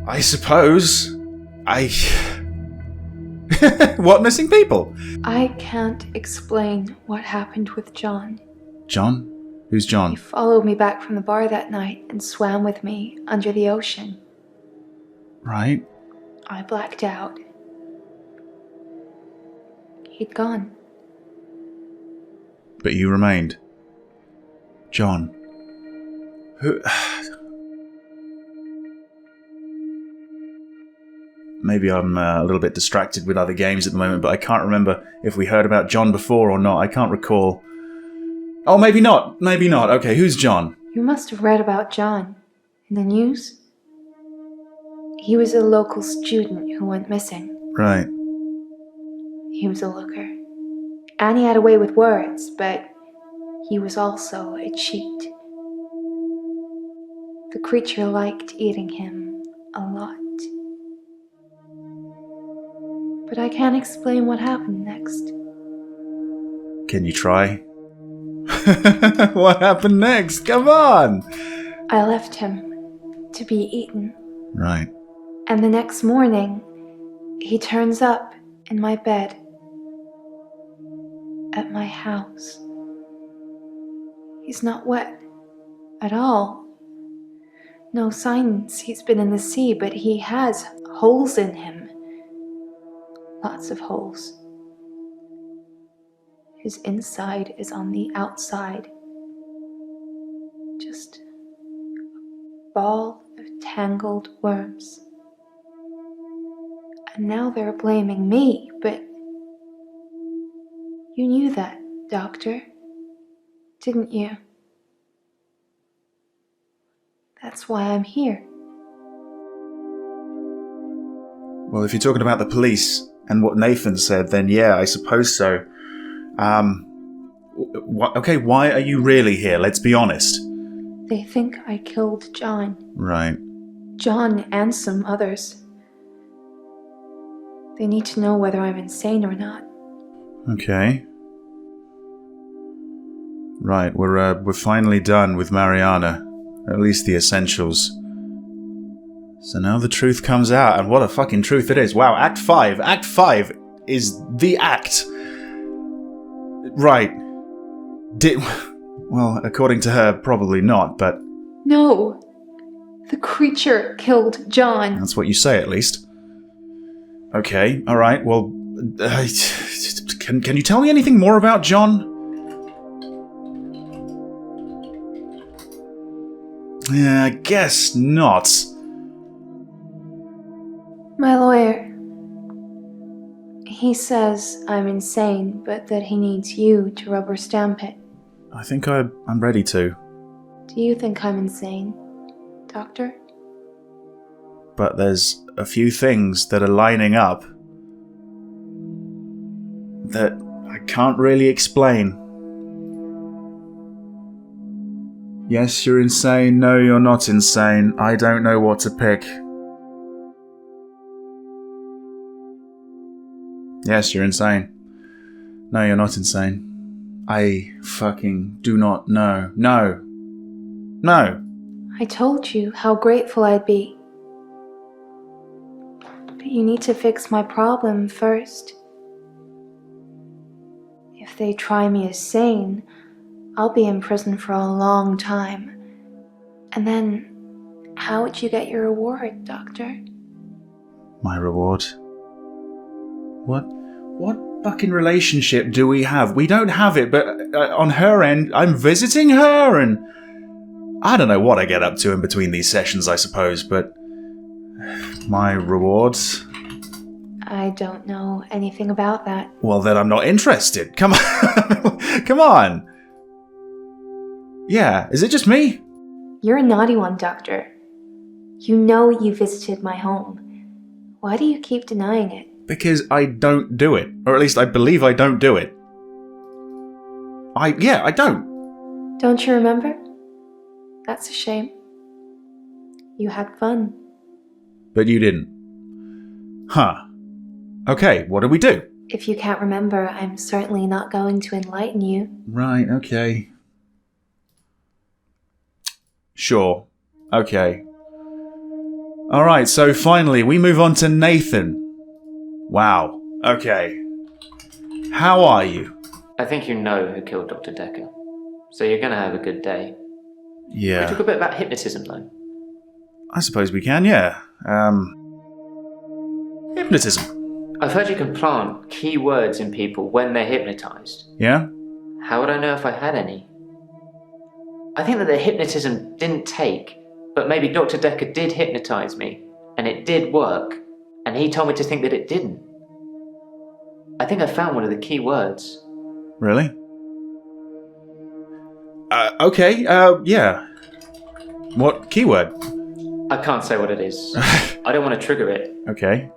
I suppose. What missing people? I can't explain what happened with John. John? Who's He John? followed me back from the bar that night and swam with me under the ocean. Right. I blacked out. He'd gone. But you remained. John. Who... Maybe I'm a little bit distracted with other games at the moment, but I can't remember if we heard about John before or not. I can't recall. Oh, maybe not. Maybe not. Okay, who's John? You must have read about John in the news. He was a local student who went missing. Right. He was a looker. And he had a way with words, but he was also a cheat. The creature liked eating him a lot. But I can't explain what happened next. Can you try? What happened next? Come on! I left him to be eaten. Right. And the next morning, he turns up in my bed at my house. He's not wet at all. No signs he's been in the sea, but he has holes in him. Lots of holes. His inside is on the outside. Just a ball of tangled worms. And now they're blaming me, but you knew that, Doctor, didn't you? That's why I'm here. Well, if you're talking about the police and what Nathan said, then yeah, I suppose so. Okay, why are you really here? Let's be honest. They think I killed John. Right. John and some others. They need to know whether I'm insane or not. Okay. Right, we're finally done with Mariana. At least the essentials. So now the truth comes out, and what a fucking truth it is. Wow, Act 5. Act 5 is the act. Right. Well, according to her, probably not, but... No! The creature killed John. That's what you say, at least. Okay, alright, well... can you tell me anything more about John? Yeah, I guess not. My lawyer. He says I'm insane, but that he needs you to rubber stamp it. I think I'm ready to. Do you think I'm insane, Doctor? But there's a few things that are lining up that I can't really explain. Yes, you're insane. No, you're not insane. I don't know what to pick. Yes, you're insane. No, you're not insane. I fucking do not know. No. No. I told you how grateful I'd be. But you need to fix my problem first. If they try me as sane, I'll be in prison for a long time. And then, how would you get your reward, Doctor? My reward? What fucking relationship do we have? We don't have it, but on her end, I'm visiting her, and I don't know what I get up to in between these sessions, I suppose, but my rewards? I don't know anything about that. Well, then I'm not interested. Come on. Come on. Yeah, is it just me? You're a naughty one, Doctor. You know you visited my home. Why do you keep denying it? Because I don't do it. Or at least I believe I don't do it. I don't. Don't you remember? That's a shame. You had fun. But you didn't. Huh. Okay, what do we do? If you can't remember, I'm certainly not going to enlighten you. Right, okay. Sure. Okay. Alright, so finally we move on to Nathan. Wow. Okay. How are you? I think you know who killed Dr. Dekker, so you're gonna have a good day. We Yeah. talk a bit about hypnotism, though. I suppose we can, yeah. Hypnotism. I've heard you can plant key words in people when they're hypnotized. Yeah? How would I know if I had any? I think that the hypnotism didn't take, but maybe Dr. Dekker did hypnotise me, and it did work, and he told me to think that it didn't. I think I found one of the key words. Really? Okay, yeah. What keyword? I can't say what it is. I don't want to trigger it. Okay.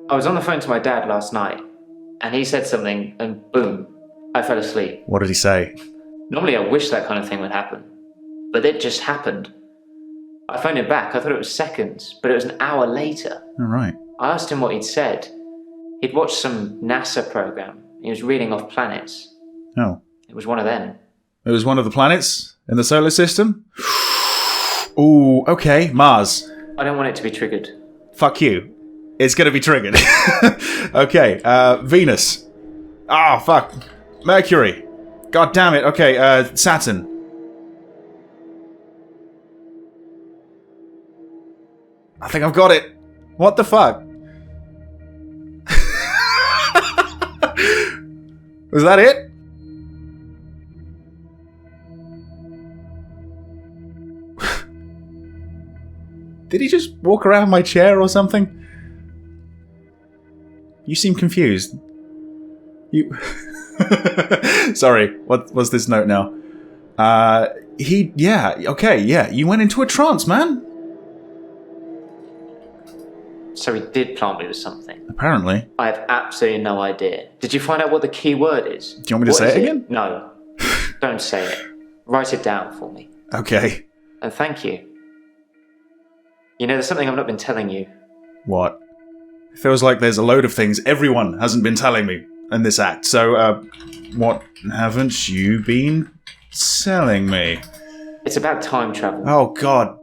I was on the phone to my dad last night, and he said something, and boom, I fell asleep. What did he say? Normally I wish that kind of thing would happen, but it just happened. I phoned him back, I thought it was seconds, but it was an hour later. All right. I asked him what he'd said. He'd watched some NASA program. He was reading off planets. Oh. It was one of them. It was one of the planets in the solar system? Ooh, okay, Mars. I don't want it to be triggered. Fuck you. It's gonna be triggered. Okay, Venus. Ah, fuck. Mercury. God damn it. Okay, Saturn. I think I've got it. What the fuck? Was that it? Did he just walk around my chair or something? You seem confused. You... Sorry, what's this note now? Yeah, you went into a trance, man. So he did plant me with something. Apparently. I have absolutely no idea. Did you find out what the key word is? Do you want me to say it again? No. Don't say it. Write it down for me. Okay. And thank you. You know, there's something I've not been telling you. What? It feels like there's a load of things everyone hasn't been telling me in this act. So, what haven't you been telling me? It's about time travel. Oh, God.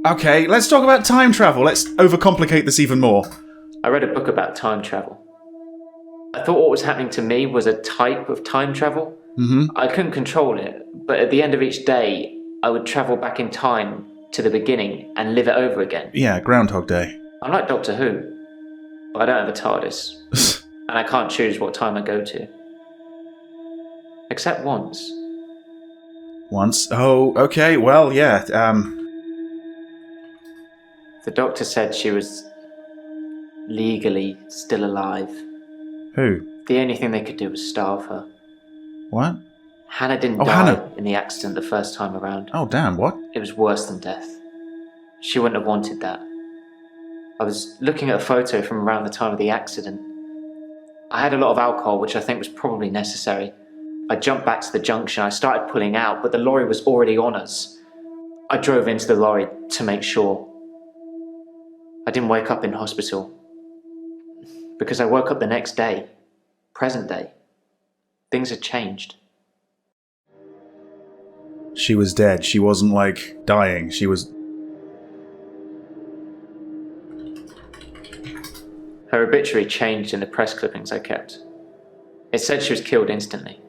Okay, let's talk about time travel. Let's overcomplicate this even more. I read a book about time travel. I thought what was happening to me was a type of time travel. Mm-hmm. I couldn't control it, but at the end of each day, I would travel back in time to the beginning and live it over again. Yeah, Groundhog Day. I'm like Doctor Who, but I don't have a TARDIS, and I can't choose what time I go to. Except once. Once? Oh, okay, well, yeah, The doctor said she was legally still alive. Who? The only thing they could do was starve her. What? Hannah didn't Oh, die Hannah. in the accident the first time around. Oh, damn, what? It was worse than death. She wouldn't have wanted that. I was looking at a photo from around the time of the accident. I had a lot of alcohol, which I think was probably necessary. I jumped back to the junction, I started pulling out, but the lorry was already on us. I drove into the lorry to make sure. I didn't wake up in hospital. Because I woke up the next day, present day. Things had changed. She was dead. She wasn't, like, dying. She was... Her obituary changed in the press clippings I kept. It said she was killed instantly.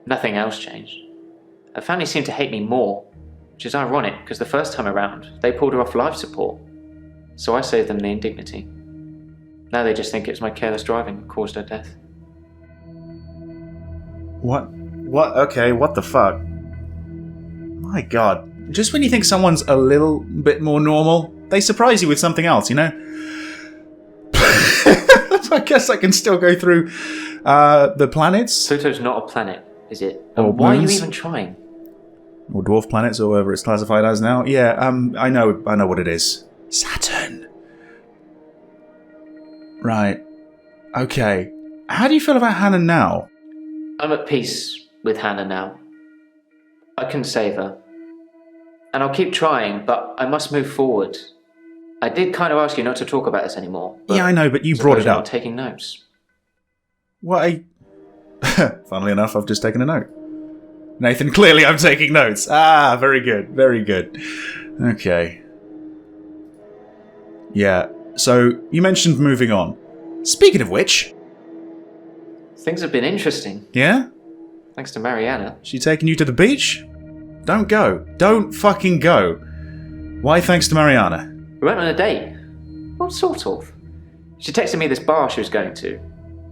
Nothing else changed. Her family seemed to hate me more, which is ironic because the first time around, they pulled her off life support. So I saved them the indignity. Now they just think it was my careless driving that caused her death. What? What? Okay, what the fuck? My God. Just when you think someone's a little bit more normal, they surprise you with something else, you know? I guess I can still go through the planets. Pluto's not a planet, is it? Or And why are you moons? even trying? Or dwarf planets, or whatever it's classified as now. Yeah, I know what it is. Saturn. Right. Okay. How do you feel about Hannah now? I'm at peace with Hannah now. I can save her. And I'll keep trying, but I must move forward. I did kind of ask you not to talk about this anymore. Yeah, I know, but you suppose brought it you're up. not taking notes. What? Funnily enough, I've just taken a note. Nathan, clearly I'm taking notes. Ah, very good, very good. Okay. Yeah, so you mentioned moving on. Speaking of which... Things have been interesting, Yeah? thanks to Mariana. She taking you to the beach? Don't go. Don't fucking go. Why thanks to Mariana? We went on a date. Well, sort of. She texted me this bar she was going to,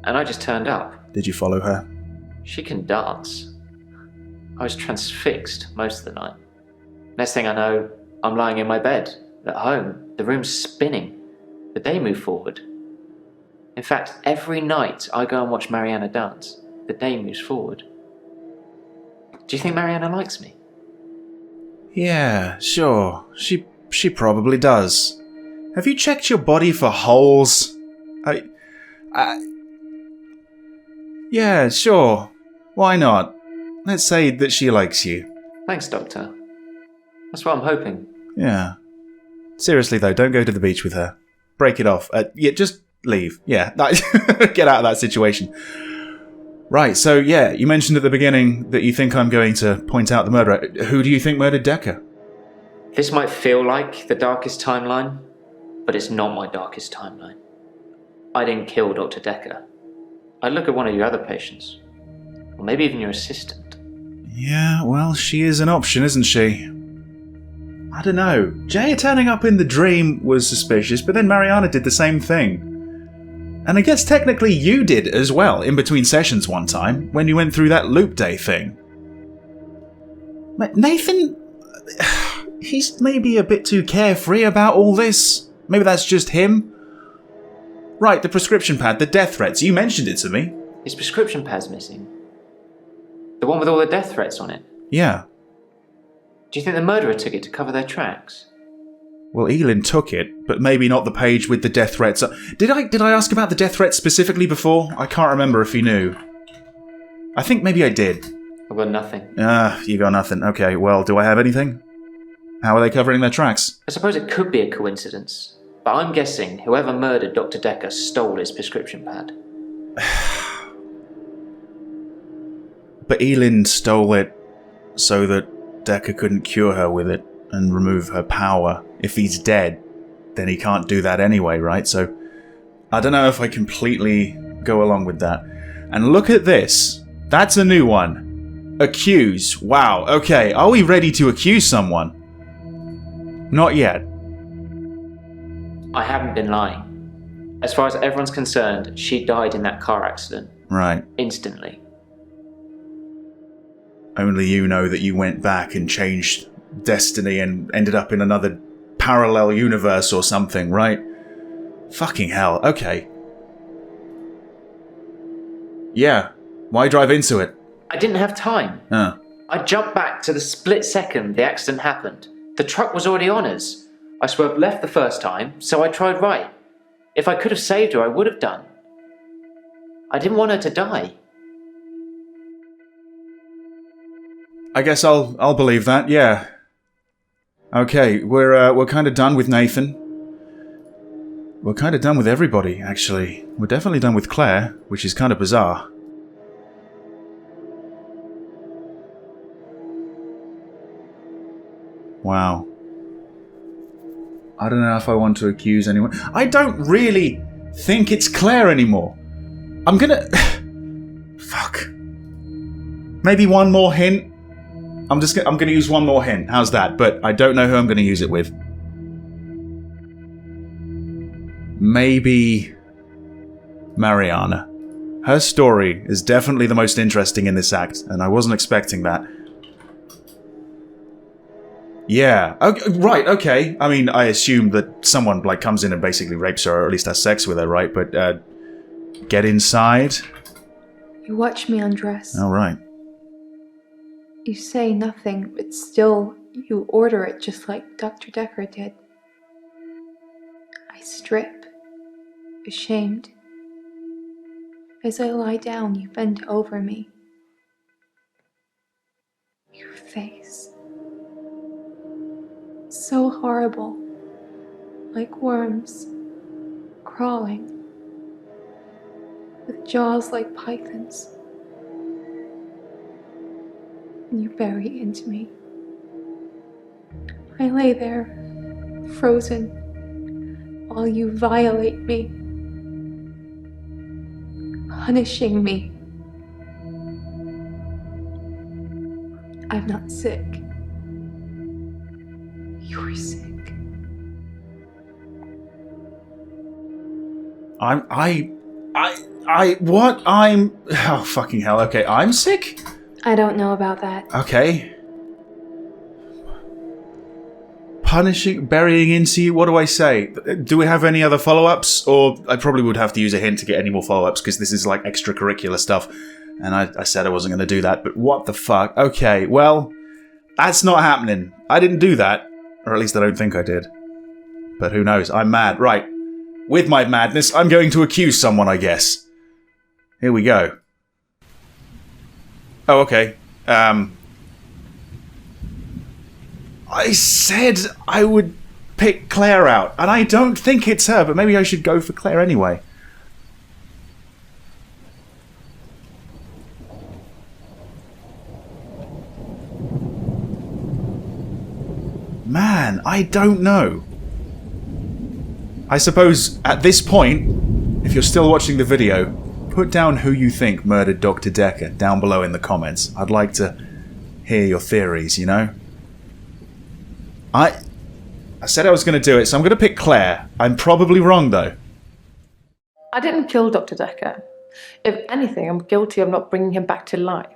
and I just turned up. Did you follow her? She can dance. I was transfixed most of the night. Next thing I know, I'm lying in my bed, at home. The room's spinning. The day moved forward. In fact, every night I go and watch Mariana dance, the day moves forward. Do you think Mariana likes me? Yeah, sure. She probably does. Have you checked your body for holes? Yeah, sure. Why not? Let's say that she likes you. Thanks, Doctor. That's what I'm hoping. Yeah. Seriously though, don't go to the beach with her. Break it off. Yeah, just leave. Yeah, get out of that situation. Right, so yeah, you mentioned at the beginning that you think I'm going to point out the murderer. Who do you think murdered Dekker? This might feel like the darkest timeline, but it's not my darkest timeline. I didn't kill Dr. Dekker. I'd look at one of your other patients. Or maybe even your assistant. Yeah, well, she is an option, isn't she? I don't know. Jay turning up in the dream was suspicious, but then Mariana did the same thing. And I guess technically you did as well, in between sessions one time, when you went through that loop day thing. Nathan... he's maybe a bit too carefree about all this. Maybe that's just him. Right, the prescription pad, the death threats, you mentioned it to me. His prescription pad's missing. The one with all the death threats on it. Yeah. Do you think the murderer took it to cover their tracks? Well, Elin took it, but maybe not the page with the death threats. Did I ask about the death threats specifically before? I can't remember if you knew. I think maybe I did. I've got nothing. You got nothing. Okay, well, do I have anything? How are they covering their tracks? I suppose it could be a coincidence, but I'm guessing whoever murdered Dr. Dekker stole his prescription pad. But Elin stole it so that Dekker couldn't cure her with it and remove her power. If he's dead, then he can't do that anyway, right? So, I don't know if I completely go along with that. And look at this. That's a new one. Accuse. Wow, okay. Are we ready to accuse someone? Not yet. I haven't been lying. As far as everyone's concerned, she died in that car accident. Right. Instantly. Only you know that you went back and changed destiny and ended up in another parallel universe or something, right? Fucking hell, okay. Yeah, why drive into it? I didn't have time. I jumped back to the split second the accident happened. The truck was already on us. I swerved left the first time, so I tried right. If I could have saved her, I would have done. I didn't want her to die. I guess I'll believe that, yeah. Okay, we're kind of done with Nathan. We're kind of done with everybody, actually. We're definitely done with Claire, which is kind of bizarre. Wow. I don't know if I want to accuse anyone. I don't really think it's Claire anymore. I'm gonna... Fuck. Maybe one more hint. I'm gonna use one more hint. How's that? But I don't know who I'm gonna use it with. Maybe Mariana. Her story is definitely the most interesting in this act, and I wasn't expecting that. Yeah. Okay, right, okay. I mean, I assume that someone, comes in and basically rapes her, or at least has sex with her, right? But, get inside? You watch me undress. All right. You say nothing, but still you order it just like Dr. Dekker did. I strip, ashamed. As I lie down, you bend over me. Your face. So horrible. Like worms. Crawling. With jaws like pythons. And you bury into me. I lay there, frozen, while you violate me. Punishing me. I'm not sick. You're sick. Oh, fucking hell, okay, I'm sick? I don't know about that. Okay. Punishing, burying into you, what do I say? Do we have any other follow-ups? Or I probably would have to use a hint to get any more follow-ups, because this is like extracurricular stuff. And I said I wasn't going to do that, but what the fuck? Okay, well, that's not happening. I didn't do that. Or at least I don't think I did. But who knows? I'm mad. Right. With my madness, I'm going to accuse someone, I guess. Here we go. Oh, okay. I said I would pick Claire out, and I don't think it's her, but maybe I should go for Claire anyway. Man, I don't know. I suppose at this point, if you're still watching the video, put down who you think murdered Dr. Dekker down below in the comments. I'd like to hear your theories, you know? I said I was going to do it, so I'm going to pick Claire. I'm probably wrong, though. I didn't kill Dr. Dekker. If anything, I'm guilty of not bringing him back to life.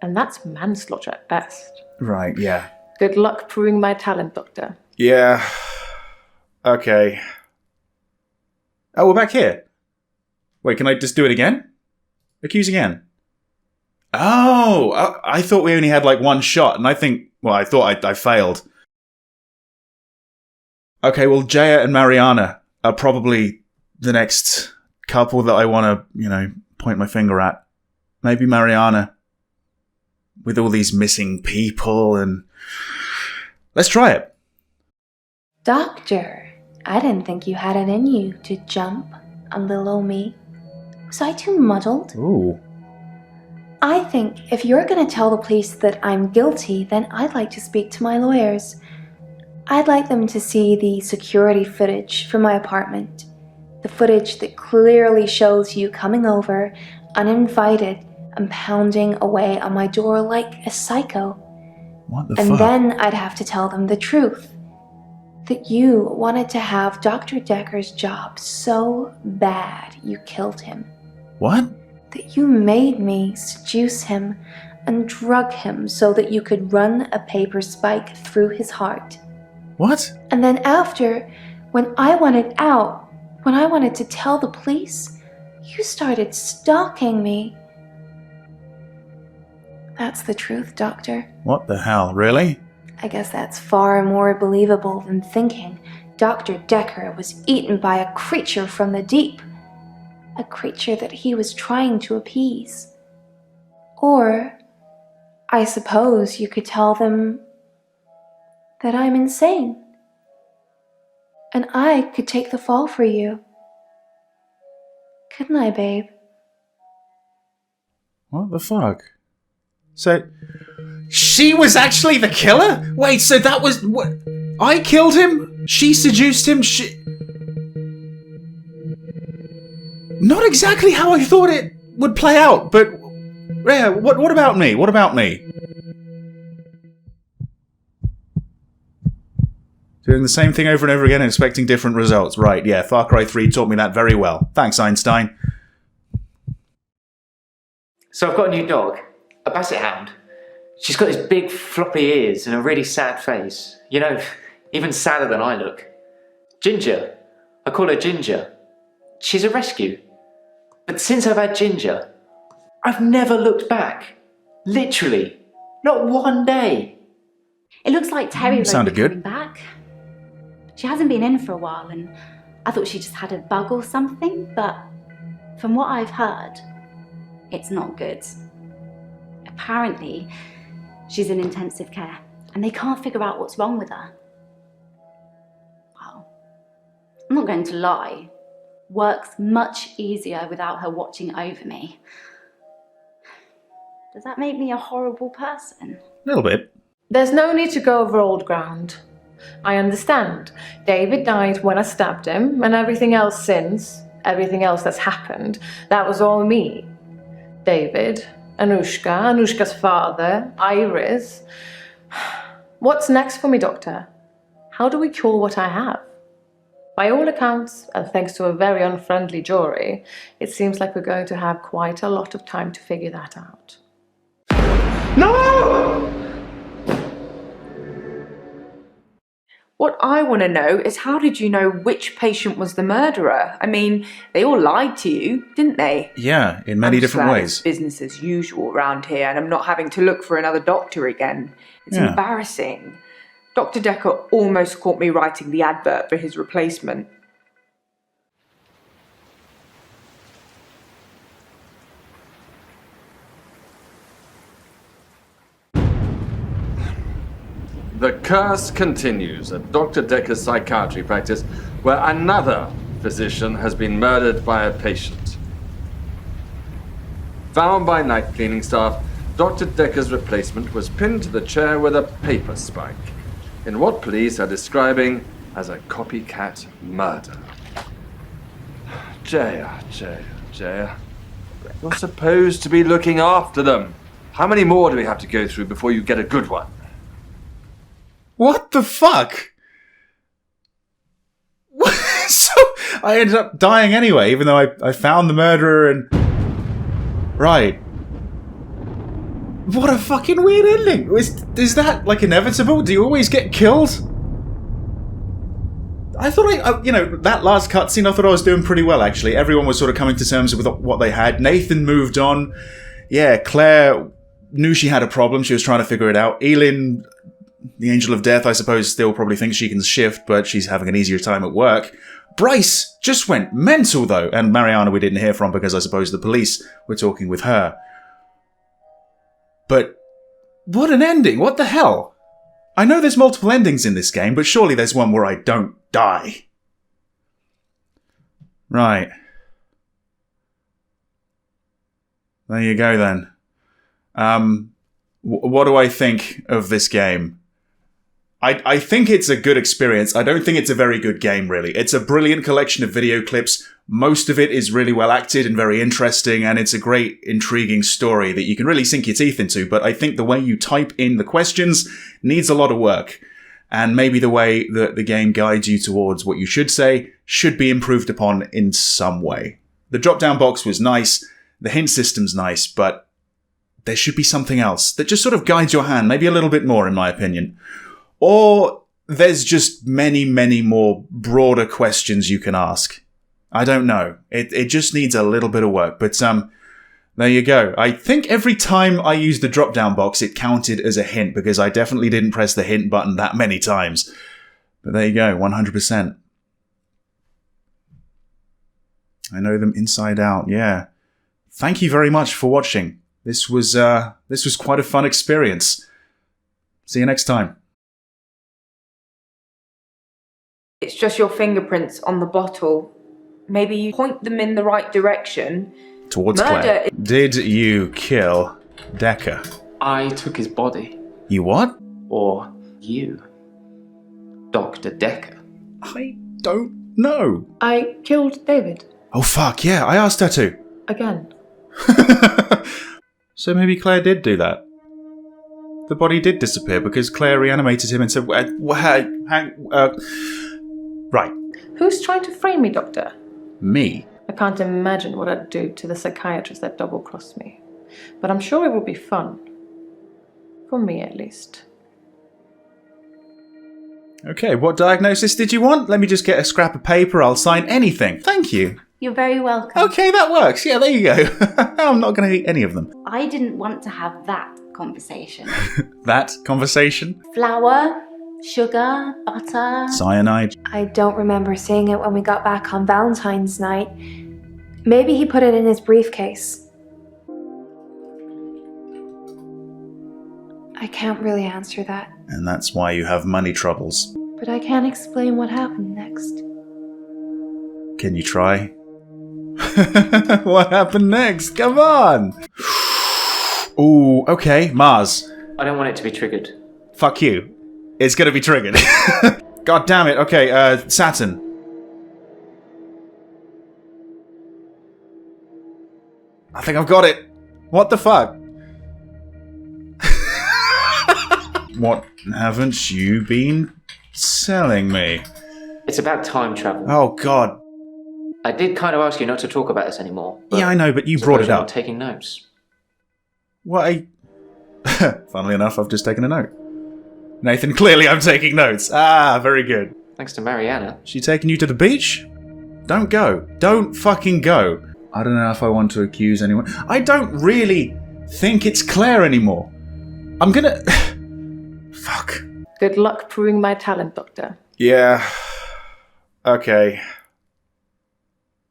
And that's manslaughter at best. Right, yeah. Good luck proving my talent, Doctor. Yeah. Okay. Oh, we're back here. Wait, can I just do it again? Accuse again. Oh, I thought we only had like one shot, and I thought I failed. Okay, well, Jaya and Mariana are probably the next couple that I want to, point my finger at. Maybe Mariana. With all these missing people and... Let's try it. Doctor, I didn't think you had it in you to jump on little old me. Was I too muddled? Ooh. I think if you're going to tell the police that I'm guilty, then I'd like to speak to my lawyers. I'd like them to see the security footage from my apartment. The footage that clearly shows you coming over, uninvited, and pounding away on my door like a psycho. What the And fuck? then I'd have to tell them the truth. That you wanted to have Dr. Dekker's job so bad you killed him. What? That you made me seduce him and drug him so that you could run a paper spike through his heart. What? And then after, when I wanted out, when I wanted to tell the police, you started stalking me. That's the truth, Doctor. What the hell? Really? I guess that's far more believable than thinking Dr. Dekker was eaten by a creature from the deep. A creature that he was trying to appease. Or, I suppose you could tell them that I'm insane. And I could take the fall for you. Couldn't I, babe? What the fuck? So, she was actually the killer? Wait, so that was... What? I killed him? She seduced him? Not exactly how I thought it would play out, but... Yeah, what about me? What about me? Doing the same thing over and over again and expecting different results. Right, yeah, Far Cry 3 taught me that very well. Thanks, Einstein. So I've got a new dog, a basset hound. She's got these big floppy ears and a really sad face. You know, even sadder than I look. Ginger. I call her Ginger. She's a rescue. But since I've had Ginger, I've never looked back. Literally. Not one day. It looks like Terry won't sounded be good. coming back. She hasn't been in for a while, and I thought she just had a bug or something, but from what I've heard, it's not good. Apparently, she's in intensive care, and they can't figure out what's wrong with her. Well, I'm not going to lie. Work's much easier without her watching over me. Does that make me a horrible person? A little bit. There's no need to go over old ground. I understand. David died when I stabbed him, and everything else since, everything else that's happened, that was all me. David, Anushka's father, Iris. What's next for me, Doctor? How do we cure what I have? By all accounts, and thanks to a very unfriendly jury, it seems like we're going to have quite a lot of time to figure that out. No! What I want to know is how did you know which patient was the murderer? I mean, they all lied to you, didn't they? Yeah, in many I'm just different glad ways. it's business as usual around here, and I'm not having to look for another doctor again. It's Yeah. embarrassing. Dr. Dekker almost caught me writing the advert for his replacement. The curse continues at Dr. Dekker's psychiatry practice, where another physician has been murdered by a patient. Found by night cleaning staff, Dr. Dekker's replacement was pinned to the chair with a paper spike, in what police are describing as a copycat murder. Jaya. You're supposed to be looking after them. How many more do we have to go through before you get a good one? What the fuck? So, I ended up dying anyway, even though I found the murderer and... Right. What a fucking weird ending. Is that, like, inevitable? Do you always get killed? I thought that last cutscene, I thought I was doing pretty well, actually. Everyone was sort of coming to terms with what they had. Nathan moved on. Yeah, Claire knew she had a problem. She was trying to figure it out. Elin, the Angel of Death, I suppose, still probably thinks she can shift, but she's having an easier time at work. Bryce just went mental, though. And Mariana we didn't hear from because I suppose the police were talking with her. But what an ending. What the hell? I know there's multiple endings in this game, but surely there's one where I don't die. Right. There you go, then. What do I think of this game? I think it's a good experience. I don't think it's a very good game, really. It's a brilliant collection of video clips. Most of it is really well acted and very interesting, and it's a great, intriguing story that you can really sink your teeth into, but I think the way you type in the questions needs a lot of work. And maybe the way that the game guides you towards what you should say should be improved upon in some way. The drop-down box was nice, the hint system's nice, but there should be something else that just sort of guides your hand, maybe a little bit more, in my opinion. Or there's just many, many more broader questions you can ask. I don't know. It just needs a little bit of work, but there you go. I think every time I used the drop-down box, it counted as a hint, because I definitely didn't press the hint button that many times. But there you go, 100%. I know them inside out, yeah. Thank you very much for watching. This was quite a fun experience. See you next time. It's just your fingerprints on the bottle. Maybe you point them in the right direction. Towards Claire. Did you kill Dekker? I took his body. You what? Or you. Dr. Dekker. I don't know. I killed David. Oh fuck, yeah, I asked her to. Again. So maybe Claire did do that. The body did disappear because Claire reanimated him and said, right. Who's trying to frame me, Doctor? Me? I can't imagine what I'd do to the psychiatrist that double-crossed me. But I'm sure it would be fun. For me, at least. Okay, what diagnosis did you want? Let me just get a scrap of paper, I'll sign anything. Thank you. You're very welcome. Okay, that works. Yeah, there you go. I'm not going to eat any of them. I didn't want to have that conversation. That conversation? Flour, sugar, butter. Cyanide. I don't remember seeing it when we got back on Valentine's night. Maybe he put it in his briefcase. I can't really answer that. And that's why you have money troubles. But I can't explain what happened next. Can you try? What happened next? Come on! Ooh, okay, Mars. I don't want it to be triggered. Fuck you. It's gonna be triggered. God damn it. Okay, Saturn. I think I've got it. What the fuck? What haven't you been selling me? It's about time travel. Oh, God. I did kind of ask you not to talk about this anymore. Yeah, I know, but you brought it You're up. taking notes. What? Funnily enough, I've just taken a note. Nathan, clearly I'm taking notes. Ah, very good. Thanks to Mariana. She taking you to the beach? Don't go. Don't fucking go. I don't know if I want to accuse anyone. I don't really think it's Claire anymore. I'm gonna... Fuck. Good luck proving my talent, Doctor. Yeah. Okay.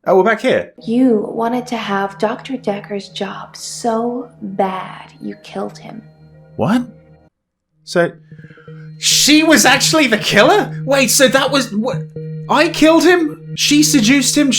Oh, we're back here. You wanted to have Dr. Dekker's job so bad you killed him. What? So... She was actually the killer? Wait, so that was... What? I killed him? She seduced him?